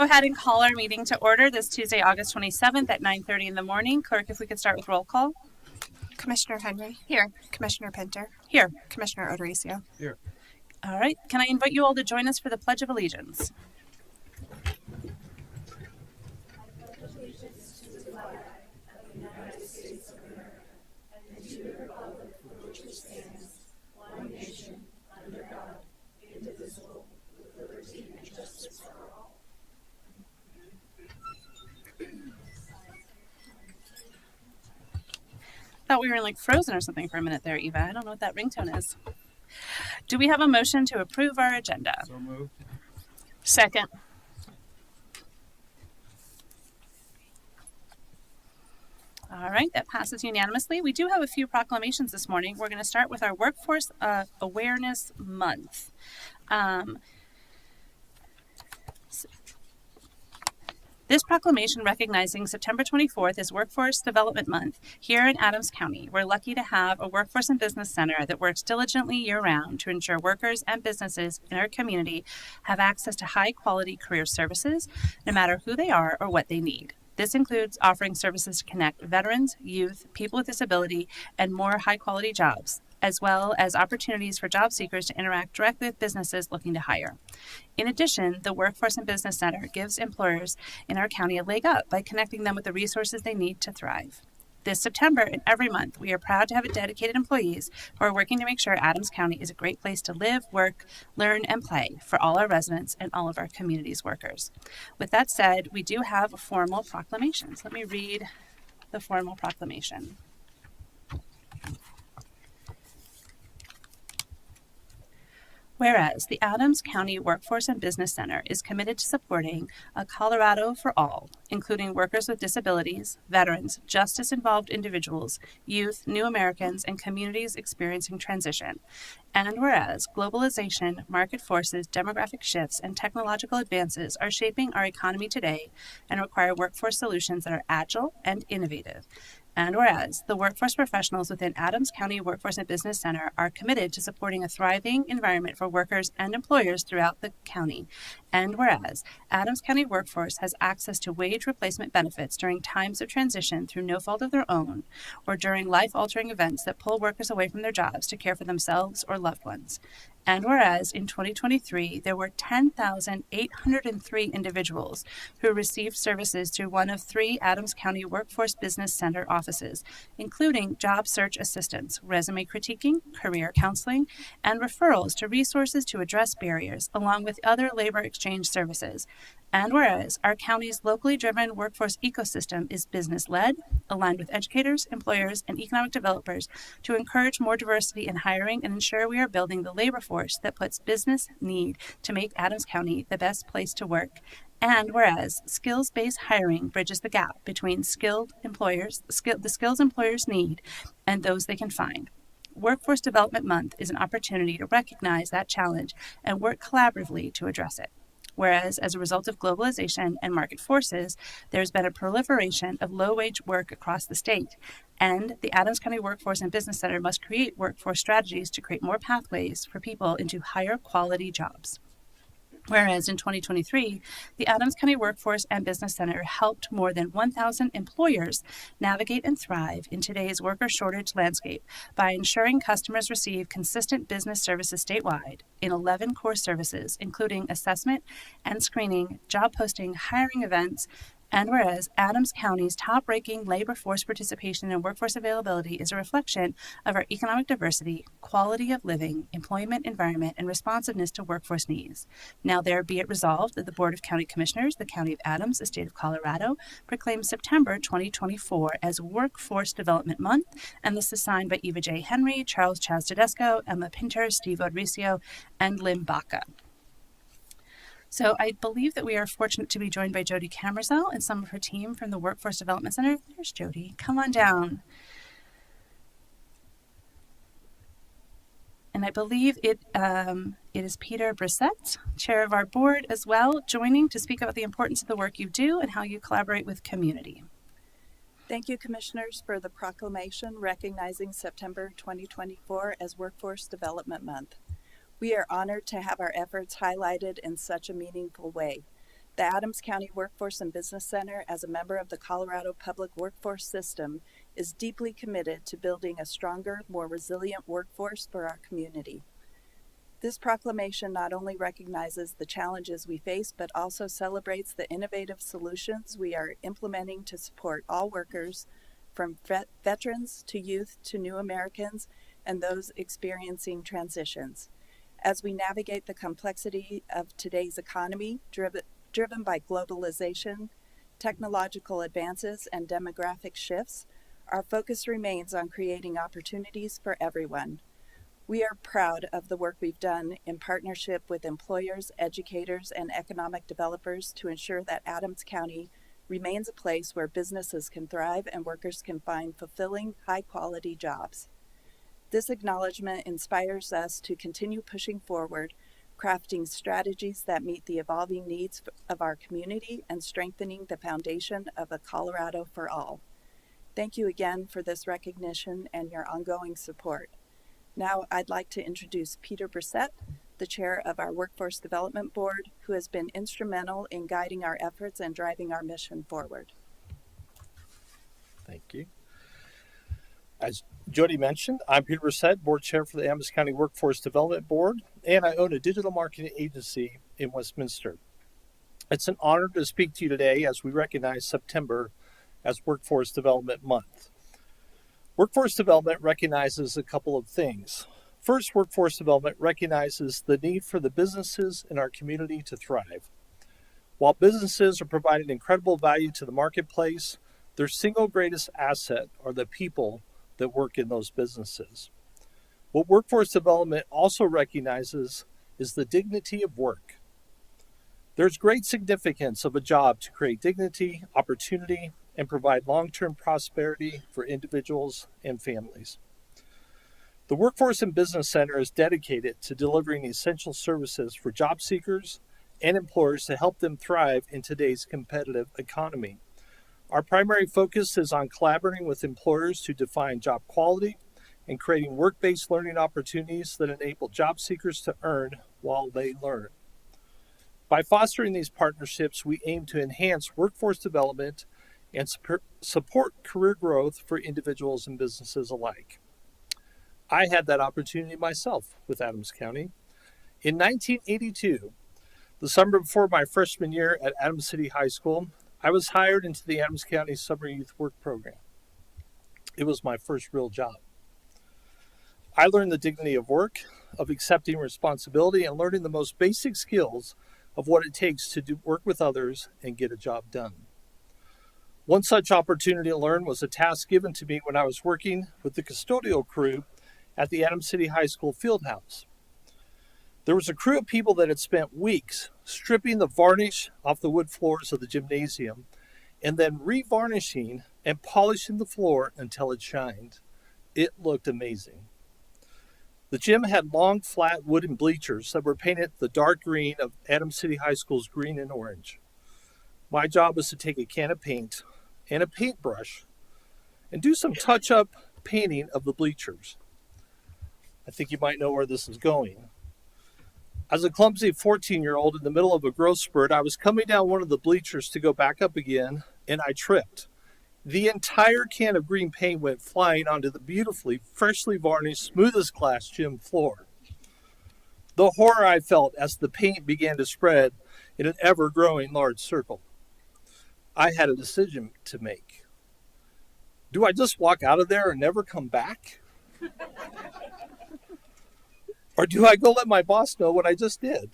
Go ahead and call our meeting to order this Tuesday, August 27th at 9:30 in the morning. Clerk, if we could start with roll call. Commissioner Henry. Here. Commissioner Pinter. Here. Commissioner Odorizio. Here. All right. Can I invite you all to join us for the Pledge of Allegiance? Thought we were like frozen or something for a minute there, Eva. I don't know what that ringtone is. Do we have a motion to approve our agenda? So moved. Second. All right, that passes unanimously. We do have a few proclamations this morning. We're going to start with our Workforce Awareness Month. This proclamation recognizing September 24th as Workforce Development Month here in Adams County. We're lucky to have a workforce and business center that works diligently year-round to ensure workers and businesses in our community have access to high-quality career services, no matter who they are or what they need. This includes offering services to connect veterans, youth, people with disability, and more high-quality jobs, as well as opportunities for job seekers to interact directly with businesses looking to hire. In addition, the Workforce and Business Center gives employers in our county a leg up by connecting them with the resources they need to thrive. This September and every month, we are proud to have dedicated employees who are working to make sure Adams County is a great place to live, work, learn, and play for all our residents and all of our community's workers. With that said, we do have formal proclamations. Let me read the formal proclamation. Whereas the Adams County Workforce and Business Center is committed to supporting a Colorado for all, including workers with disabilities, veterans, justice-involved individuals, youth, new Americans, and communities experiencing transition. And whereas globalization, market forces, demographic shifts, and technological advances are shaping our economy today and require workforce solutions that are agile and innovative. And whereas the workforce professionals within Adams County Workforce and Business Center are committed to supporting a thriving environment for workers and employers throughout the county. And whereas Adams County Workforce has access to wage replacement benefits during times of transition through no fault of their own, or during life-altering events that pull workers away from their jobs to care for themselves or loved ones. And whereas in 2023, there were 10,803 individuals who received services through one of 3 Adams County Workforce Business Center offices, including job search assistance, resume critiquing, career counseling, and referrals to resources to address barriers, along with other labor exchange services. And whereas our county's locally driven workforce ecosystem is business-led, aligned with educators, employers, and economic developers to encourage more diversity in hiring and ensure we are building the labor force that puts business need to make Adams County the best place to work. And whereas skills-based hiring bridges the gap between skilled employers, the skills employers need and those they can find. Workforce Development Month is an opportunity to recognize that challenge and work collaboratively to address it. Whereas, as a result of globalization and market forces, there's been a proliferation of low-wage work across the state, and the Adams County Workforce and Business Center must create workforce strategies to create more pathways for people into higher quality jobs. Whereas in 2023, the Adams County Workforce and Business Center helped more than 1,000 employers navigate and thrive in today's worker shortage landscape by ensuring customers receive consistent business services statewide in 11 core services, including assessment and screening, job posting, hiring events. And whereas Adams County's top-ranking labor force participation and workforce availability is a reflection of our economic diversity, quality of living, employment environment, and responsiveness to workforce needs. Now there be it resolved that the Board of County Commissioners, the County of Adams, the State of Colorado, proclaims September 2024 as Workforce Development Month, and this is signed by Eva J. Henry, Charles Chaz Tedesco, Emma Pinter, Steve Odorizio, and Lynn Baca. So I believe that we are fortunate to be joined by Jody Camerzell and some of her team from the Workforce Development Center. There's Jody. Come on down. And I believe it is Peter Brissett, chair of our board as well, joining to speak about the importance of the work you do and how you collaborate with community. Thank you, Commissioners, for the proclamation recognizing September 2024 as Workforce Development Month. We are honored to have our efforts highlighted in such a meaningful way. The Adams County Workforce and Business Center, as a member of the Colorado Public Workforce System, is deeply committed to building a stronger, more resilient workforce for our community. This proclamation not only recognizes the challenges we face, but also celebrates the innovative solutions we are implementing to support all workers, from veterans to youth to new Americans and those experiencing transitions. As we navigate the complexity of today's economy, driven by globalization, technological advances, and demographic shifts, our focus remains on creating opportunities for everyone. We are proud of the work we've done in partnership with employers, educators, and economic developers to ensure that Adams County remains a place where businesses can thrive and workers can find fulfilling, high-quality jobs. This acknowledgement inspires us to continue pushing forward, crafting strategies that meet the evolving needs of our community and strengthening the foundation of a Colorado for all. Thank you again for this recognition and your ongoing support. Now I'd like to introduce Peter Brissett, the chair of our Workforce Development Board, who has been instrumental in guiding our efforts and driving our mission forward. Thank you. As Jody mentioned, I'm Peter Brissett, board chair for the Adams County Workforce Development Board, and I own a digital marketing agency in Westminster. It's an honor to speak to you today as we recognize September as Workforce Development Month. Workforce development recognizes a couple of things. First, workforce development recognizes the need for the businesses in our community to thrive. While businesses are providing incredible value to the marketplace, their single greatest asset are the people that work in those businesses. What workforce development also recognizes is the dignity of work. There's great significance of a job to create dignity, opportunity, and provide long-term prosperity for individuals and families. The Workforce and Business Center is dedicated to delivering essential services for job seekers and employers to help them thrive in today's competitive economy. Our primary focus is on collaborating with employers to define job quality and creating work-based learning opportunities that enable job seekers to earn while they learn. By fostering these partnerships, we aim to enhance workforce development and support career growth for individuals and businesses alike. I had that opportunity myself with Adams County. In 1982, the summer before my freshman year at Adams City High School, I was hired into the Adams County Summer Youth Work Program. It was my first real job. I learned the dignity of work, of accepting responsibility, and learning the most basic skills of what it takes to work with others and get a job done. One such opportunity to learn was a task given to me when I was working with the custodial crew at the Adams City High School field house. There was a crew of people that had spent weeks stripping the varnish off the wood floors of the gymnasium and then revarnishing and polishing the floor until it shined. It looked amazing. The gym had long, flat wooden bleachers that were painted the dark green of Adams City High School's green and orange. My job was to take a can of paint and a paintbrush and do some touch-up painting of the bleachers. I think you might know where this is going. As a clumsy 14-year-old in the middle of a growth spurt, I was coming down one of the bleachers to go back up again, and I tripped. The entire can of green paint went flying onto the beautifully, freshly varnished, smooth as glass gym floor. The horror I felt as the paint began to spread in an ever-growing large circle. I had a decision to make. Do I just walk out of there and never come back? Or do I go let my boss know what I just did?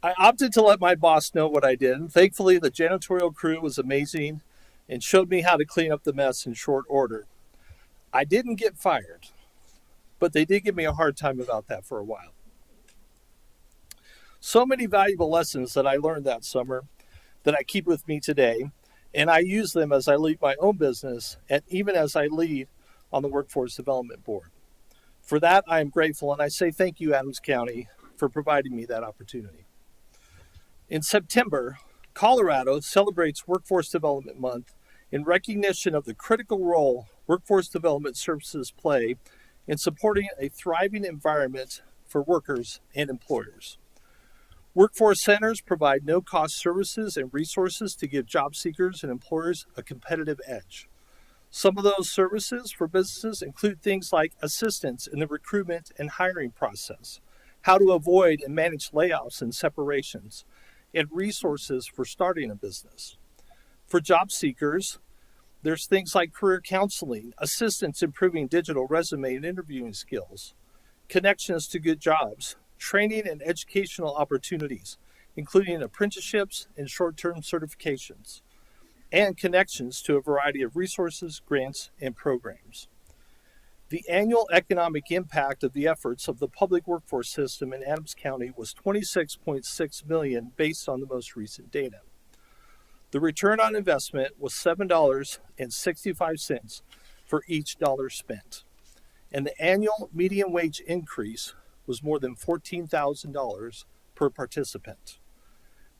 I opted to let my boss know what I did, and thankfully the janitorial crew was amazing and showed me how to clean up the mess in short order. I didn't get fired, but they did give me a hard time about that for a while. So many valuable lessons that I learned that summer that I keep with me today, and I use them as I lead my own business and even as I lead on the Workforce Development Board. For that, I am grateful, and I say thank you, Adams County, for providing me that opportunity. In September, Colorado celebrates Workforce Development Month in recognition of the critical role workforce development services play in supporting a thriving environment for workers and employers. Workforce centers provide no-cost services and resources to give job seekers and employers a competitive edge. Some of those services for businesses include things like assistance in the recruitment and hiring process, how to avoid and manage layoffs and separations, and resources for starting a business. For job seekers, there's things like career counseling, assistance improving digital resume and interviewing skills, connections to good jobs, training and educational opportunities, including apprenticeships and short-term certifications, and connections to a variety of resources, grants, and programs. The annual economic impact of the efforts of the public workforce system in Adams County was $26.6 million based on the most recent data. The return on investment was $7.65 for each dollar spent, and the annual median wage increase was more than $14,000 per participant.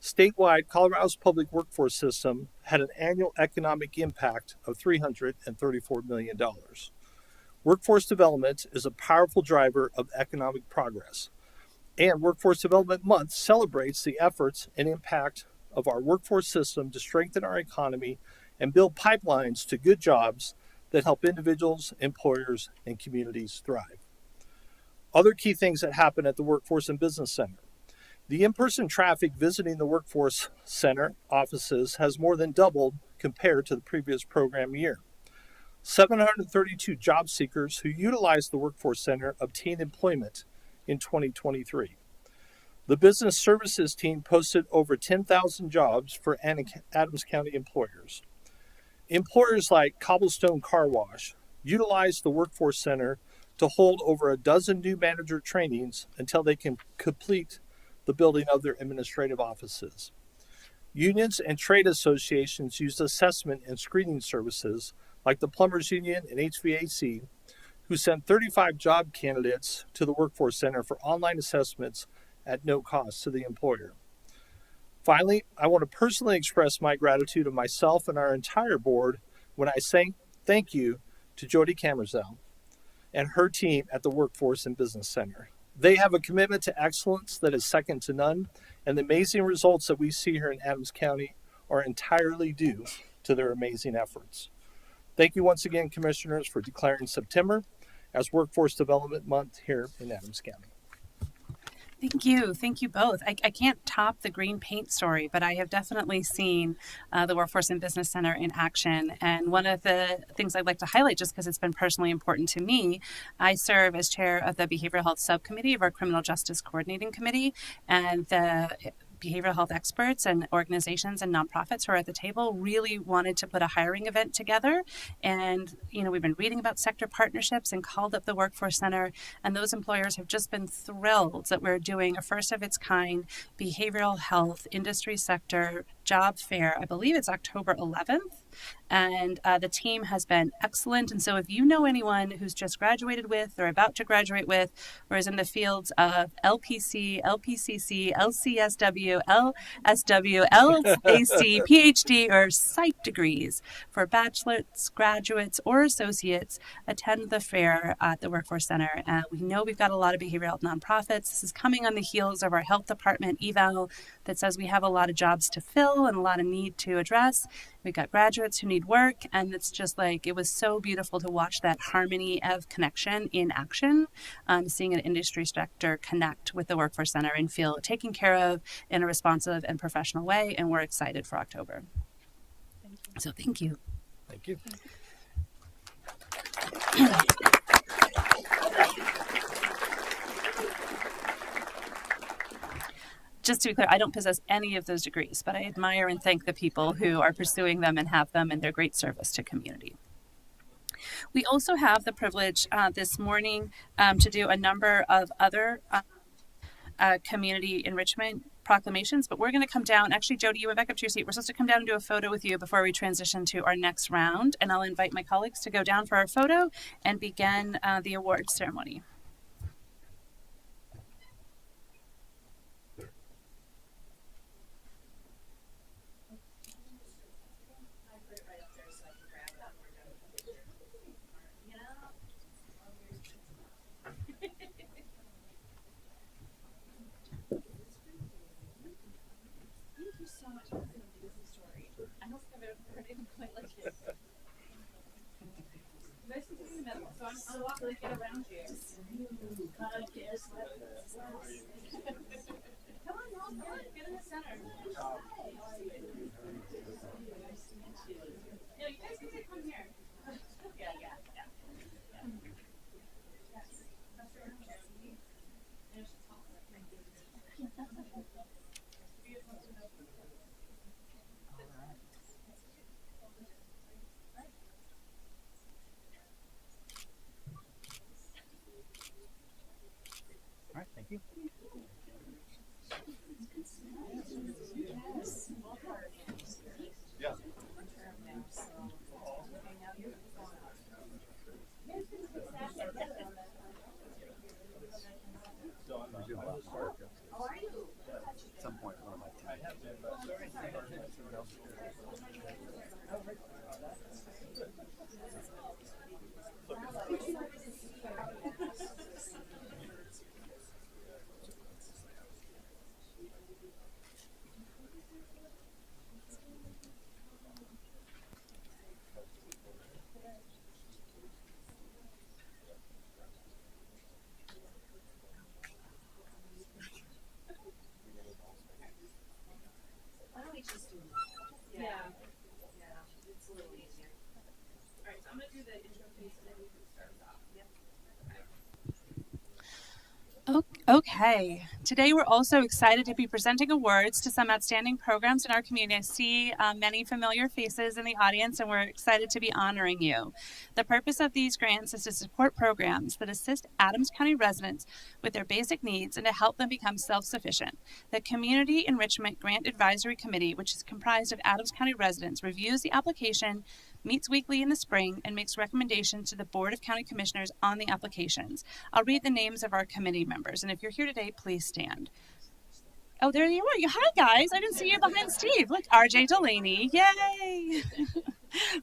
Statewide, Colorado's public workforce system had an annual economic impact of $334 million. Workforce development is a powerful driver of economic progress, and Workforce Development Month celebrates the efforts and impact of our workforce system to strengthen our economy and build pipelines to good jobs that help individuals, employers, and communities thrive. Other key things that happen at the Workforce and Business Center. The in-person traffic visiting the Workforce Center offices has more than doubled compared to the previous program year. 732 job seekers who utilized the Workforce Center obtained employment in 2023. The Business Services team posted over 10,000 jobs for Adams County employers. Employers like Cobblestone Car Wash utilized the Workforce Center to hold over a dozen new manager trainings until they can complete the building of their administrative offices. Unions and trade associations used assessment and screening services like the Plumbers Union and HVAC, who sent 35 job candidates to the Workforce Center for online assessments at no cost to the employer. Finally, I want to personally express my gratitude of myself and our entire board when I say thank you to Jody Camerzel and her team at the Workforce and Business Center. They have a commitment to excellence that is second to none, and the amazing results that we see here in Adams County are entirely due to their amazing efforts. Thank you once again, Commissioners, for declaring September as Workforce Development Month here in Adams County. Thank you. Thank you both. I can't top the green paint story, but I have definitely seen the Workforce and Business Center in action. And one of the things I'd like to highlight, just because it's been personally important to me, I serve as chair of the Behavioral Health Subcommittee of our Criminal Justice Coordinating Committee, and the behavioral health experts and organizations and nonprofits who are at the table really wanted to put a hiring event together. And, we've been reading about sector partnerships and called up the Workforce Center. And those employers have just been thrilled that we're doing a first of its kind behavioral health industry sector job fair. I believe it's October 11th. And the team has been excellent. And so if you know anyone who's just graduated with or about to graduate with or is in the fields of LPC, LPCC, LCSW, LSW, LAC, PhD, or psych degrees for bachelor's, graduates, or associates, attend the fair at the Workforce Center. We know we've got a lot of behavioral health nonprofits. This is coming on the heels of our health department eval that says we have a lot of jobs to fill and a lot of need to address. We've got graduates who need work, and it's just like, it was so beautiful to watch that harmony of connection in action, seeing an industry sector connect with the Workforce Center and feel taken care of in a responsive and professional way, and we're excited for October. So thank you. Thank you. Just to be clear, I don't possess any of those degrees, but I admire and thank the people who are pursuing them and have them, and their great service to community. We also have the privilege this morning to do a number of other community enrichment proclamations, but we're going to come down. Actually, Jody, you went back up to your seat. We're supposed to come down and do a photo with you before we transition to our next round, and I'll invite my colleagues to go down for our photo and begin the awards ceremony. All right, thank you. Yeah. At some point, one of my It's a little easier. All right, so I'm going to do the intro piece and then we can start us off. Okay, today we're also excited to be presenting awards to some outstanding programs in our community. I see many familiar faces in the audience, and we're excited to be honoring you. The purpose of these grants is to support programs that assist Adams County residents with their basic needs and to help them become self-sufficient. The Community Enrichment Grant Advisory Committee, which is comprised of Adams County residents, reviews the application, meets weekly in the spring, and makes recommendations to the Board of County Commissioners on the applications. I'll read the names of our committee members, and if you're here today, please stand. Oh, there you are. Hi, guys. I didn't see you behind Steve. Look, RJ Delaney. Yay!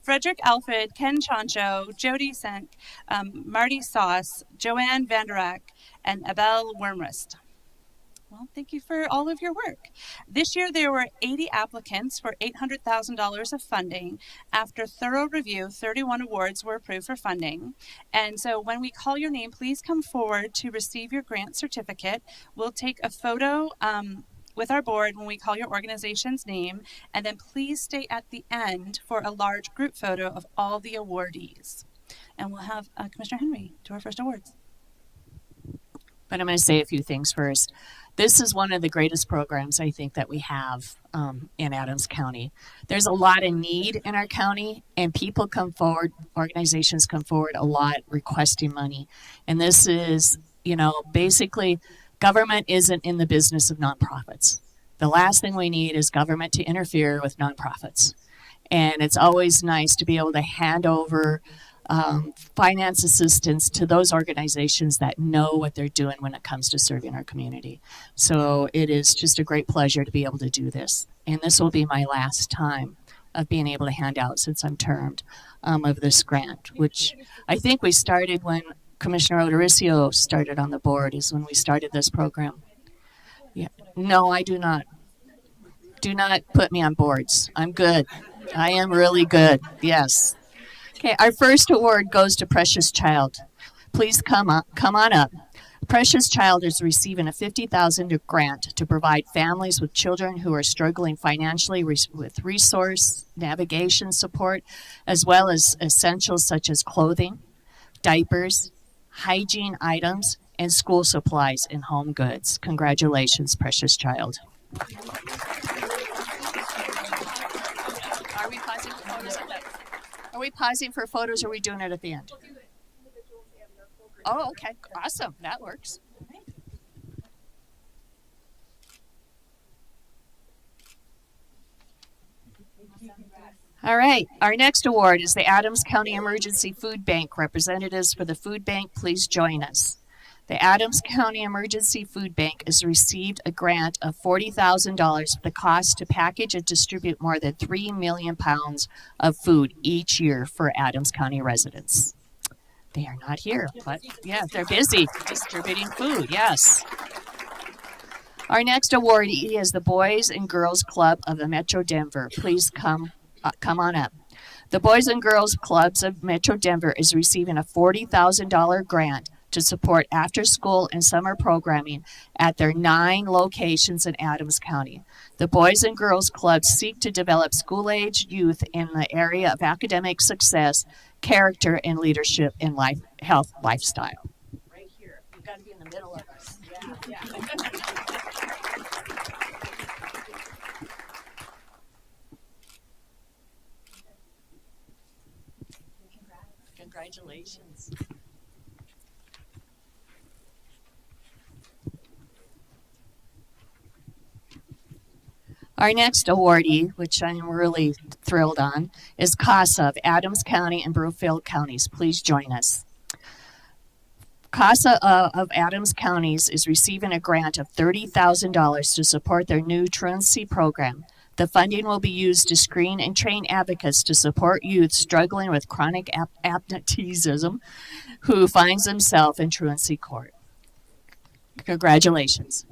Frederick Alford, Ken Chancho, Jody Senk, Marty Sauce, Joanne Vanderack, and Abel Wormrist. Well, thank you for all of your work. This year, there were 80 applicants for $800,000 of funding. After thorough review, 31 awards were approved for funding. And so when we call your name, please come forward to receive your grant certificate. We'll take a photo with our board when we call your organization's name, and then please stay at the end for a large group photo of all the awardees. And we'll have Commissioner Henry do our first awards. But I'm going to say a few things first. This is one of the greatest programs I think that we have in Adams County. There's a lot of need in our county, and people come forward, organizations come forward a lot requesting money. And this is, basically government isn't in the business of nonprofits. The last thing we need is government to interfere with nonprofits. And it's always nice to be able to hand over finance assistance to those organizations that know what they're doing when it comes to serving our community. So it is just a great pleasure to be able to do this. And this will be my last time of being able to hand out, since I'm termed, of this grant, which I think we started when Commissioner Odoricio started on the board, is when we started this program. Yeah. No, I do not. Do not put me on boards. I'm good. I am really good. Yes. Okay, our first award goes to Precious Child. Please come on up. Precious Child is receiving a $50,000 grant to provide families with children who are struggling financially with resource navigation support, as well as essentials such as clothing, diapers, hygiene items, and school supplies and home goods. Congratulations, Precious Child. Are we pausing for photos at that? Are we pausing for photos, or are we doing it at the end? Oh, okay. Awesome. That works. All right. Our next award is the Adams County Emergency Food Bank. Representatives for the food bank, please join us. The Adams County Emergency Food Bank has received a grant of $40,000 for the cost to package and distribute more than 3 million pounds of food each year for Adams County residents. They are not here, but yeah, they're busy distributing food, yes. Our next awardee is the Boys and Girls Club of the Metro Denver. Please come on up. The Boys and Girls Clubs of Metro Denver is receiving a $40,000 grant to support after-school and summer programming at their 9 locations in Adams County. The Boys and Girls Clubs seek to develop school-age youth in the area of academic success, character, and leadership in health lifestyle. Right here. You've got to be in the middle of us. Yeah. Congratulations. Our next awardee, which I'm really thrilled on, is CASA of Adams County and Brookfield counties. Please join us. CASA of Adams counties is receiving a grant of $30,000 to support their new truancy program. The funding will be used to screen and train advocates to support youth struggling with chronic absenteeism who finds themselves in truancy court. Congratulations.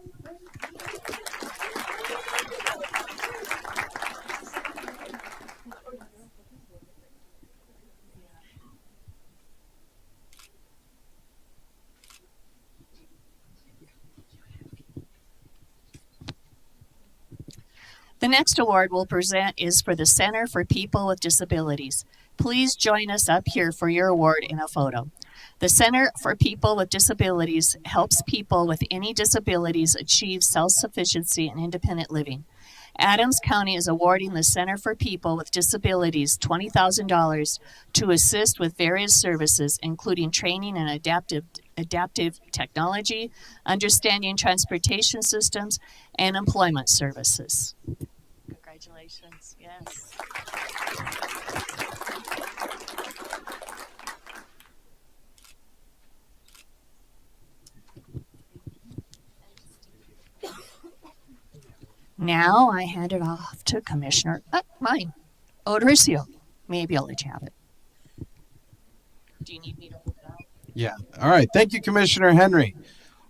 The next award we'll present is for the Center for People with Disabilities. Please join us up here for your award in a photo. The Center for People with Disabilities helps people with any disabilities achieve self-sufficiency and independent living. Adams County is awarding the Center for People with Disabilities $20,000 to assist with various services, including training in adaptive technology, understanding transportation systems, and employment services. Congratulations. Yes. Now I hand it off to Commissioner, Odricio. Maybe I'll let you have it. Do you need me to hold it out? Yeah. All right. Thank you, Commissioner Henry.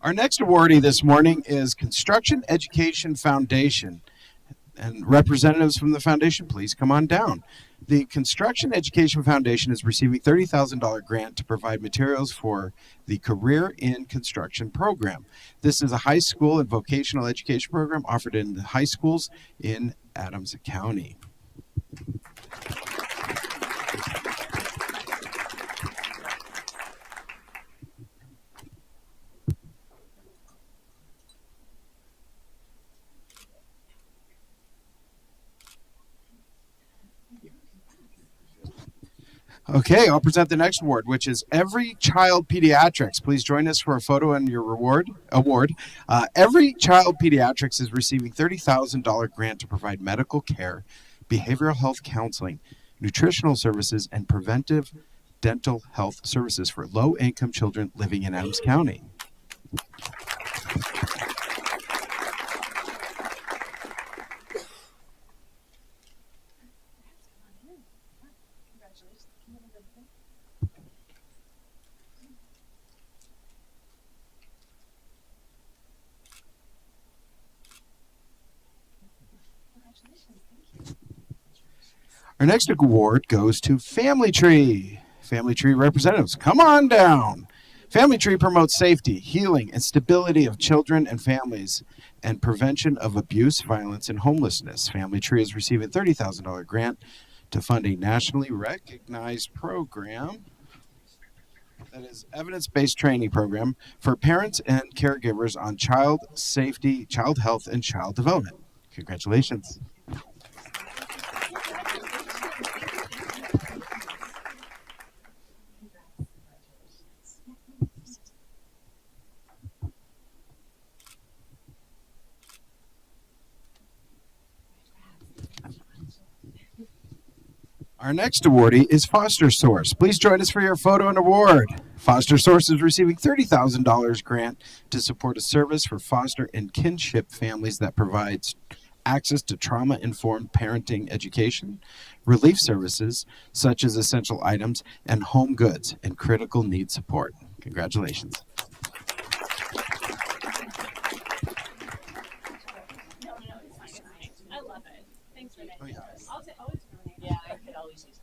Our next awardee this morning is Construction Education Foundation. And representatives from the foundation, please come on down. The Construction Education Foundation is receiving $30,000 grant to provide materials for the Career in Construction program. This is a high school and vocational education program offered in the high schools in Adams County. Okay, I'll present the next award, which is Every Child Pediatrics. Please join us for a photo and your award. Every Child Pediatrics is receiving $30,000 grant to provide medical care, behavioral health counseling, nutritional services, and preventive dental health services for low-income children living in Adams County. Our next award goes to Family Tree. Family Tree representatives, come on down. Family Tree promotes safety, healing, and stability of children and families and prevention of abuse, violence, and homelessness. Family Tree is receiving a $30,000 grant to fund a nationally recognized program that is evidence-based training program for parents and caregivers on child safety, child health, and child development. Congratulations. Our next awardee is Foster Source. Please join us for your photo and award. Foster Source is receiving $30,000 grant to support a service for foster and kinship families that provides access to trauma-informed parenting education, relief services such as essential items, and home goods and critical needs support. Congratulations. I love it. Thanks for that. Oh, yeah. always use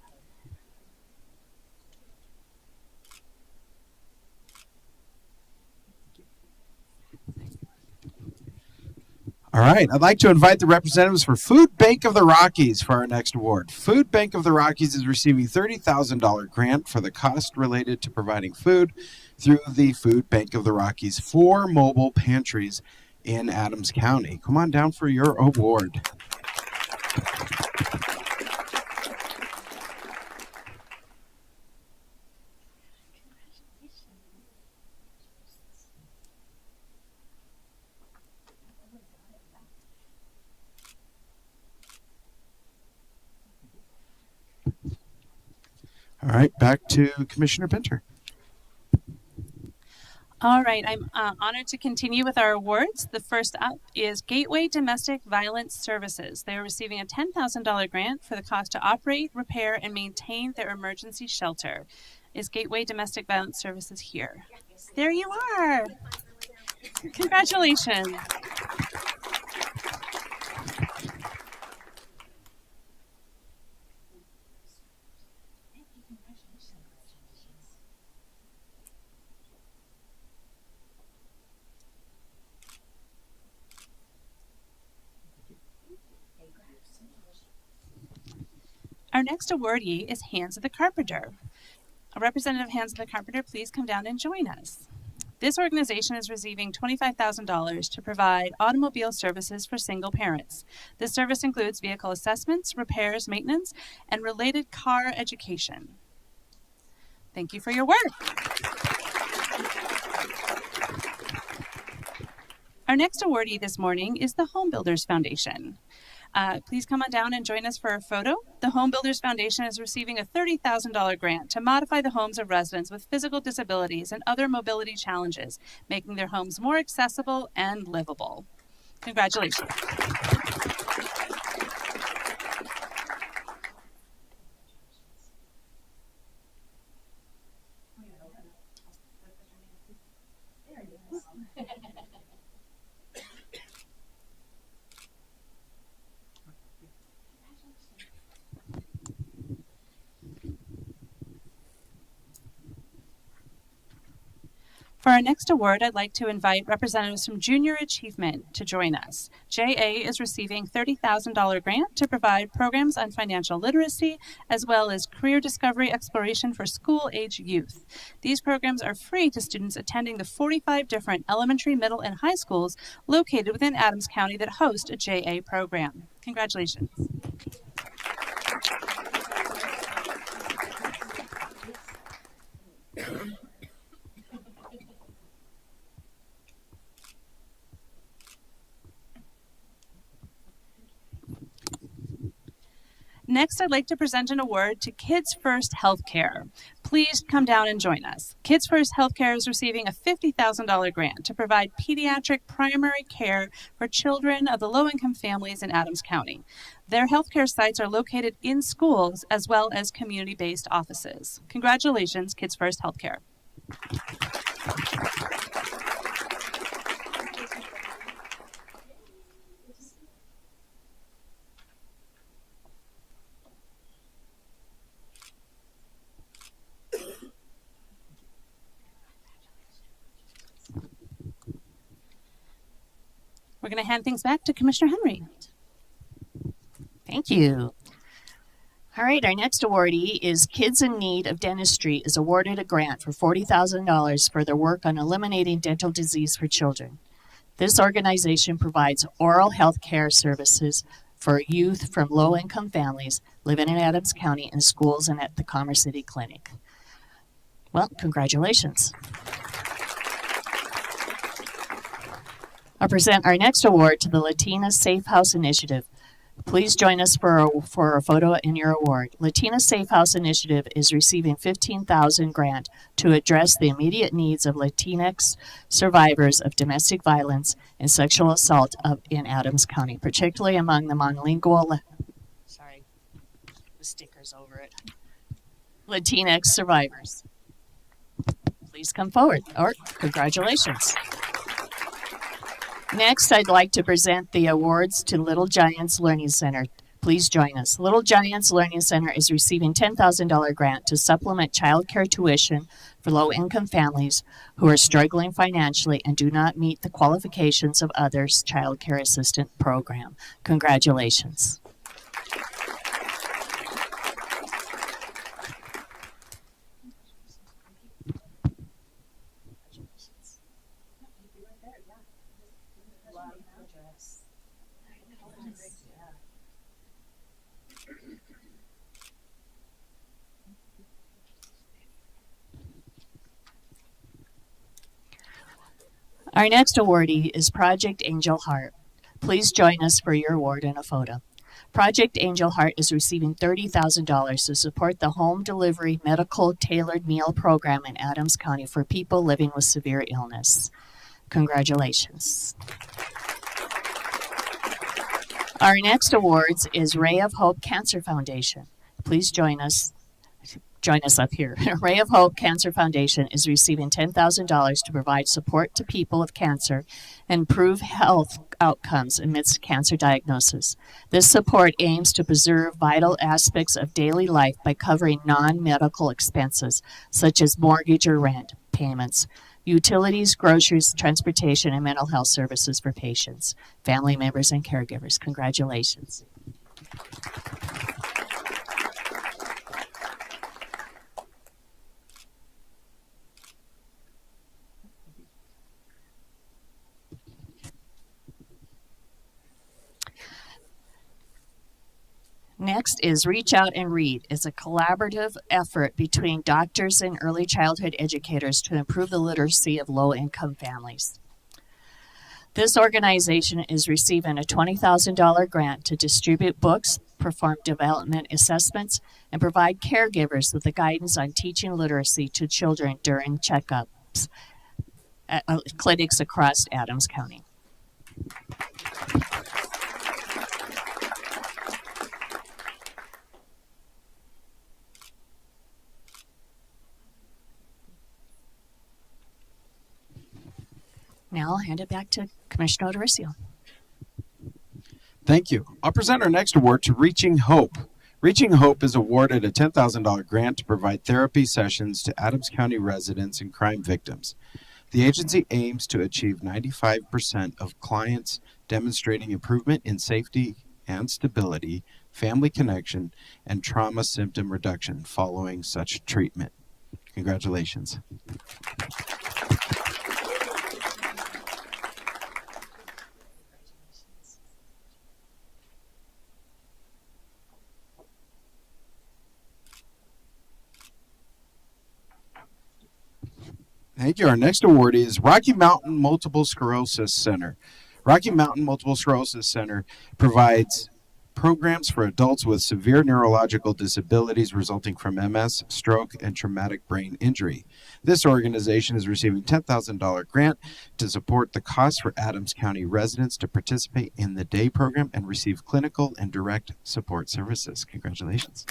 All right, I'd like to invite the representatives for Food Bank of the Rockies for our next award. Food Bank of the Rockies is receiving $30,000 grant for the cost related to providing food through the Food Bank of the Rockies 4 mobile pantries in Adams County. Come on down for your award. All right, back to Commissioner Pinter. All right, I'm honored to continue with our awards. The first up is Gateway Domestic Violence Services. They are receiving a $10,000 grant for the cost to operate, repair, and maintain their emergency shelter. Is Gateway Domestic Violence Services here? There you are. Congratulations. Our next awardee is Hands of the Carpenter. A representative of Hands of the Carpenter, please come down and join us. This organization is receiving $25,000 to provide automobile services for single parents. This service includes vehicle assessments, repairs, maintenance, and related car education. Thank you for your work. Our next awardee this morning is the Home Builders Foundation. Please come on down and join us for a photo. The Home Builders Foundation is receiving a $30,000 grant to modify the homes of residents with physical disabilities and other mobility challenges, making their homes more accessible and livable. Congratulations. For our next award, I'd like to invite representatives from Junior Achievement to join us. JA is receiving $30,000 grant to provide programs on financial literacy, as well as career discovery exploration for school-age youth. These programs are free to students attending the 45 different elementary, middle, and high schools located within Adams County that host a JA program. Congratulations. Next, I'd like to present an award to Kids First Healthcare. Please come down and join us. Kids First Healthcare is receiving a $50,000 grant to provide pediatric primary care for children of the low-income families in Adams County. Their healthcare sites are located in schools as well as community-based offices. Congratulations, Kids First Healthcare. We're going to hand things back to Commissioner Henry. Thank you. All right, our next awardee is Kids in Need of Dentistry is awarded a grant for $40,000 for their work on eliminating dental disease for children. This organization provides oral health care services for youth from low-income families living in Adams County in schools and at the Commerce City Clinic. Well, congratulations. I'll present our next award to the Latina Safe House Initiative. Please join us for a photo in your award. Latina Safe House Initiative is receiving $15,000 grant to address the immediate needs of Latinx survivors of domestic violence and sexual assault in Adams County, particularly among the monolingual, the stickers over it, Latinx survivors. Please come forward, or congratulations. Next, I'd like to present the awards to Little Giants Learning Center. Please join us. Little Giants Learning Center is receiving $10,000 grant to supplement child care tuition for low-income families who are struggling financially and do not meet the qualifications of others' child care assistant program. Congratulations. Our next awardee is Project Angel Heart. Please join us for your award and a photo. Project Angel Heart is receiving $30,000 to support the home delivery medical tailored meal program in Adams County for people living with severe illness. Congratulations. Our next awards is Ray of Hope Cancer Foundation. Please join us up here. Ray of Hope Cancer Foundation is receiving $10,000 to provide support to people with cancer and improve health outcomes amidst cancer diagnosis. This support aims to preserve vital aspects of daily life by covering non-medical expenses such as mortgage or rent payments, utilities, groceries, transportation, and mental health services for patients, family members, and caregivers. Congratulations. Next is Reach Out and Read. It's a collaborative effort between doctors and early childhood educators to improve the literacy of low-income families. This organization is receiving a $20,000 grant to distribute books, perform development assessments, and provide caregivers with the guidance on teaching literacy to children during checkups at clinics across Adams County. Now I'll hand it back to Commissioner O'Dorisio. Thank you. I'll present our next award to Reaching Hope. Reaching Hope is awarded a $10,000 grant to provide therapy sessions to Adams County residents and crime victims. The agency aims to achieve 95% of clients demonstrating improvement in safety and stability, family connection, and trauma symptom reduction following such treatment. Congratulations. Thank you. Our next awardee is Rocky Mountain Multiple Sclerosis Center. Rocky Mountain Multiple Sclerosis Center provides programs for adults with severe neurological disabilities resulting from MS, stroke, and traumatic brain injury. This organization is receiving a $10,000 grant to support the costs for Adams County residents to participate in the day program and receive clinical and direct support services. Congratulations.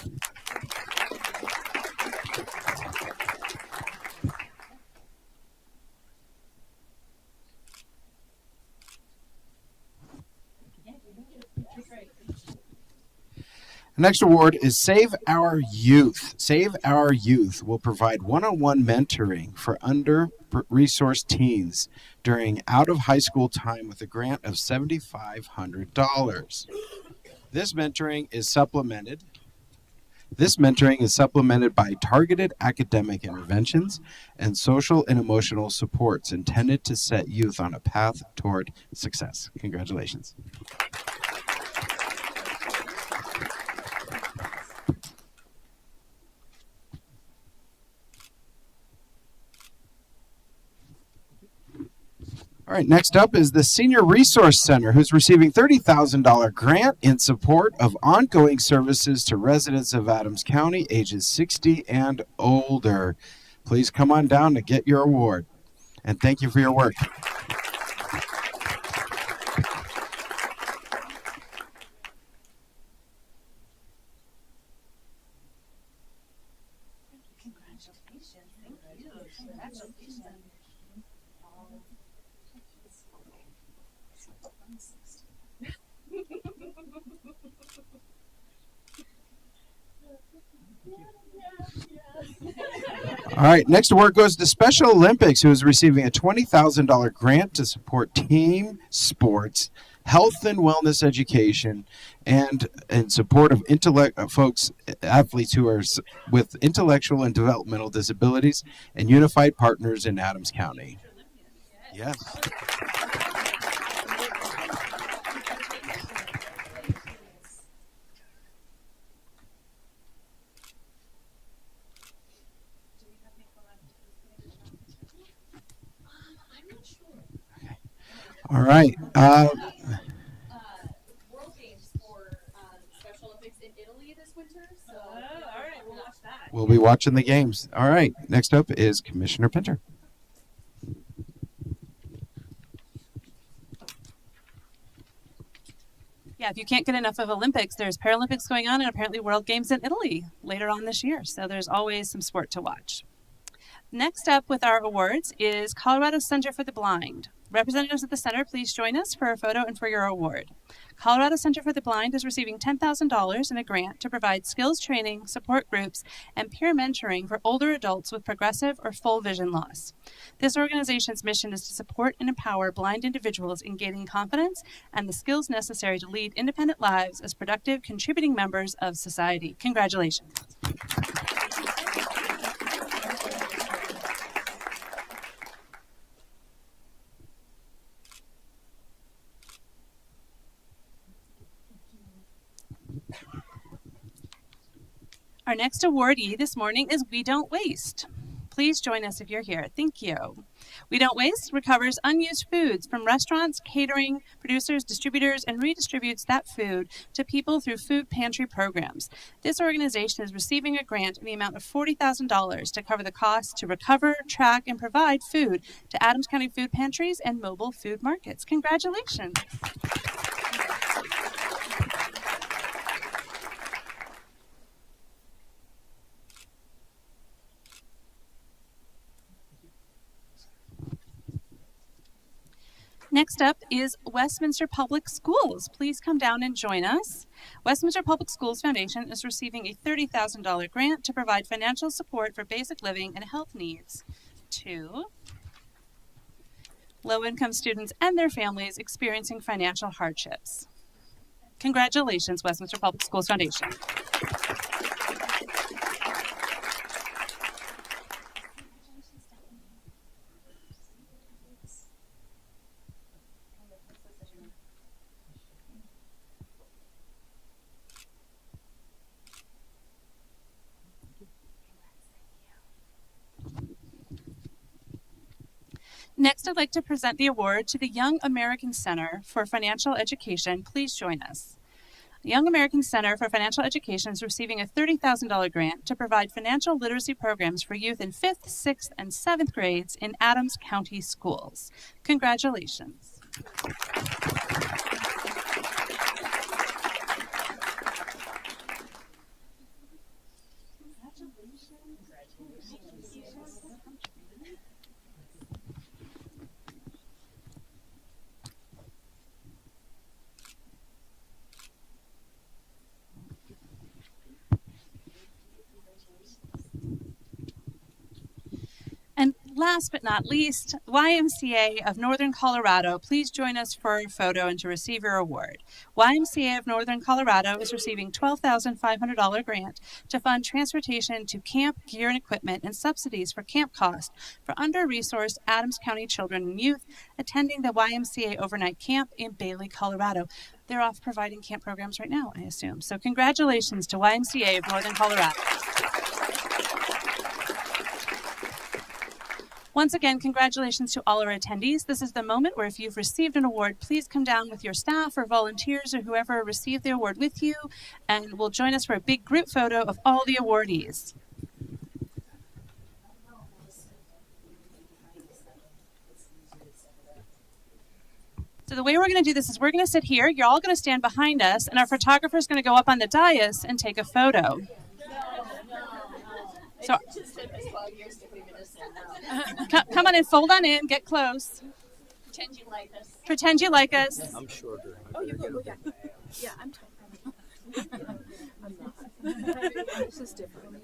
The next award is Save Our Youth. Save Our Youth will provide one-on-one mentoring for under-resourced teens during out-of-high-school time with a grant of $7,500. This mentoring is supplemented by targeted academic interventions and social and emotional supports intended to set youth on a path toward success. Congratulations. All right, next up is the Senior Resource Center, who's receiving $30,000 grant in support of ongoing services to residents of Adams County ages 60 and older. Please come on down to get your award. And thank you for your work. All right, next award goes to Special Olympics, who is receiving a $20,000 grant to support team sports, health and wellness education, and in support of athletes who are with intellectual and developmental disabilities and unified partners in Adams County. Yes. All right. World Games for Special Olympics in Italy this winter. So, all right, we'll watch that. We'll be watching the games. All right. Next up is Commissioner Pinter. Yeah, if you can't get enough of Olympics, there's Paralympics going on and apparently World Games in Italy later on this year. So there's always some sport to watch. Next up with our awards is Colorado Center for the Blind. Representatives of the center, please join us for a photo and for your award. Colorado Center for the Blind is receiving $10,000 in a grant to provide skills training, support groups, and peer mentoring for older adults with progressive or full vision loss. This organization's mission is to support and empower blind individuals in gaining confidence and the skills necessary to lead independent lives as productive, contributing members of society. Congratulations. Our next awardee this morning is We Don't Waste. Please join us if you're here. Thank you. We Don't Waste recovers unused foods from restaurants, catering, producers, distributors, and redistributes that food to people through food pantry programs. This organization is receiving a grant in the amount of $40,000 to cover the costs to recover, track, and provide food to Adams County food pantries and mobile food markets. Congratulations. Next up is Westminster Public Schools. Please come down and join us. Westminster Public Schools Foundation is receiving a $30,000 grant to provide financial support for basic living and health needs to low-income students and their families experiencing financial hardships. Congratulations, Westminster Public Schools Foundation. Next, I'd like to present the award to the Young American Center for Financial Education. Please join us. The Young American Center for Financial Education is receiving a $30,000 grant to provide financial literacy programs for youth in 5th, 6th, and 7th grades in Adams County schools. Congratulations. And last but not least, YMCA of Northern Colorado, please join us for a photo and to receive your award. YMCA of Northern Colorado is receiving $12,500 grant to fund transportation to camp gear and equipment and subsidies for camp costs for under-resourced Adams County children and youth attending the YMCA overnight camp in Bailey, Colorado. They're off providing camp programs right now, I assume. So congratulations to YMCA of Northern Colorado. Once again, congratulations to all our attendees. This is the moment where if you've received an award, please come down with your staff or volunteers or whoever received the award with you, and will join us for a big group photo of all the awardees. So the way we're going to do this is we're going to sit here, you're all going to stand behind us, and our photographer is going to go up on the dais and take a photo. So, come on in, fold on in, get close. Pretend you like us. Pretend you like us. I'm shorter. Oh, you go. Yeah. Yeah, I'm tall. I'm not. This is different.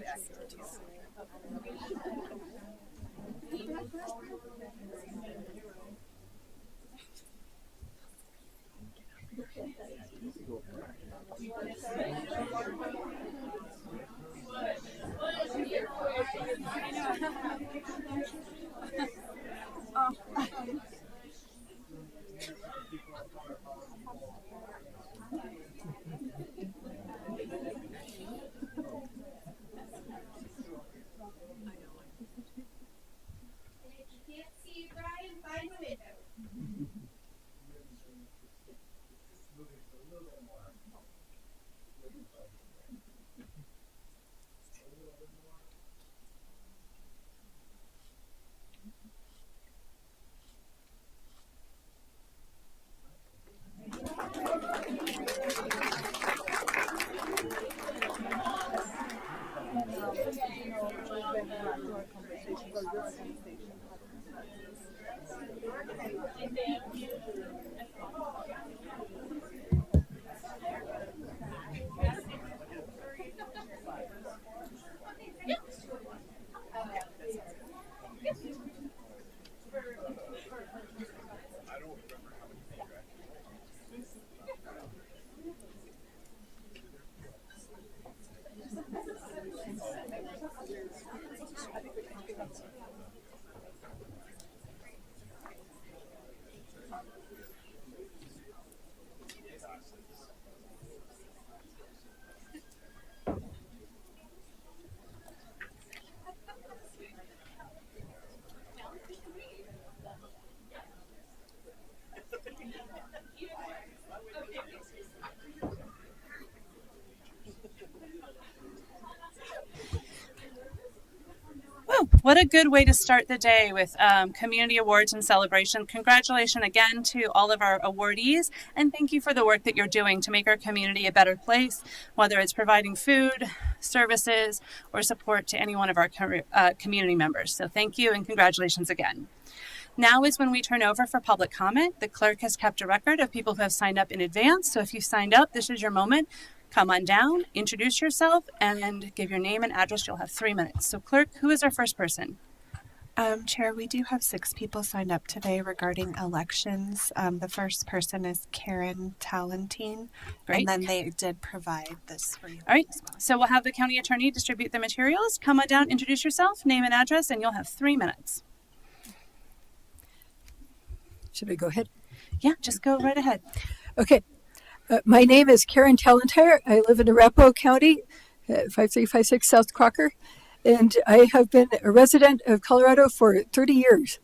Woo, what a good way to start the day with community awards and celebration. Congratulations again to all of our awardees, and thank you for the work that you're doing to make our community a better place, whether it's providing food, services, or support to any one of our community members. So thank you and congratulations again. Now is when we turn over for public comment. The clerk has kept a record of people who have signed up in advance, so if you signed up, this is your moment. Come on down, introduce yourself, and give your name and address. You'll have 3 minutes. So clerk, who is our first person? Chair, we do have 6 people signed up today regarding elections. The first person is Karen Talentine, Great. and then they did provide this for you. All right, as well. so we'll have the county attorney distribute the materials. Come on down, introduce yourself, name and address, and you'll have 3 minutes. Should I go ahead? Yeah, just go right ahead. Okay. My name is Karen Talentire. I live in Arapahoe County, 5356 South Crocker, and I have been a resident of Colorado for 30 years.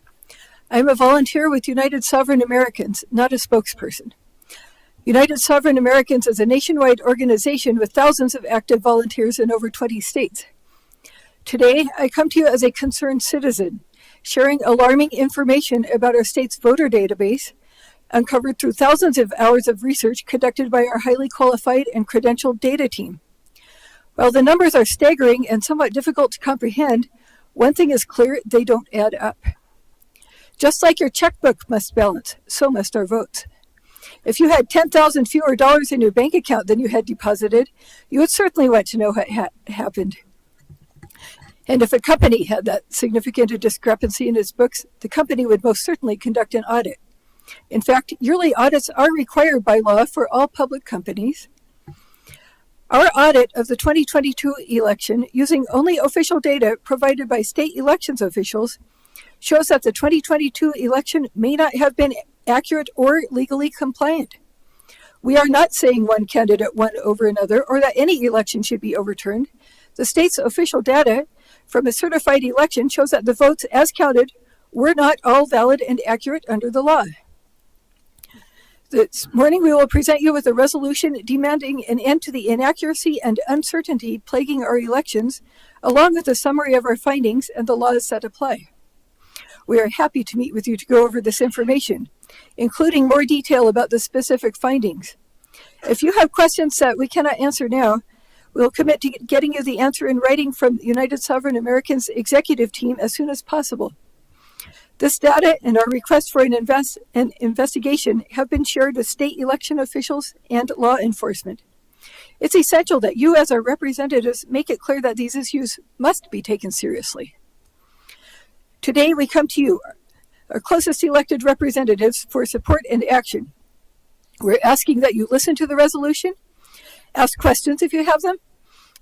I'm a volunteer with United Sovereign Americans, not a spokesperson. United Sovereign Americans is a nationwide organization with thousands of active volunteers in over 20 states. Today, I come to you as a concerned citizen, sharing alarming information about our state's voter database, uncovered through thousands of hours of research conducted by our highly qualified and credentialed data team. While the numbers are staggering and somewhat difficult to comprehend, one thing is clear: they don't add up. Just like your checkbook must balance, so must our votes. If you had 10,000 fewer dollars in your bank account than you had deposited, you would certainly want to know what happened. And if a company had that significant a discrepancy in its books, the company would most certainly conduct an audit. In fact, yearly audits are required by law for all public companies. Our audit of the 2022 election, using only official data provided by state elections officials, shows that the 2022 election may not have been accurate or legally compliant. We are not saying one candidate won over another or that any election should be overturned. The state's official data from a certified election shows that the votes as counted were not all valid and accurate under the law. This morning, we will present you with a resolution demanding an end to the inaccuracy and uncertainty plaguing our elections, along with a summary of our findings and the laws that apply. We are happy to meet with you to go over this information, including more detail about the specific findings. If you have questions that we cannot answer now, we'll commit to getting you the answer in writing from United Sovereign Americans executive team as soon as possible. This data and our request for an investigation have been shared with state election officials and law enforcement. It's essential that you, as our representatives, make it clear that these issues must be taken seriously. Today we come to you, our closest elected representatives, for support and action. We're asking that you listen to the resolution, ask questions if you have them,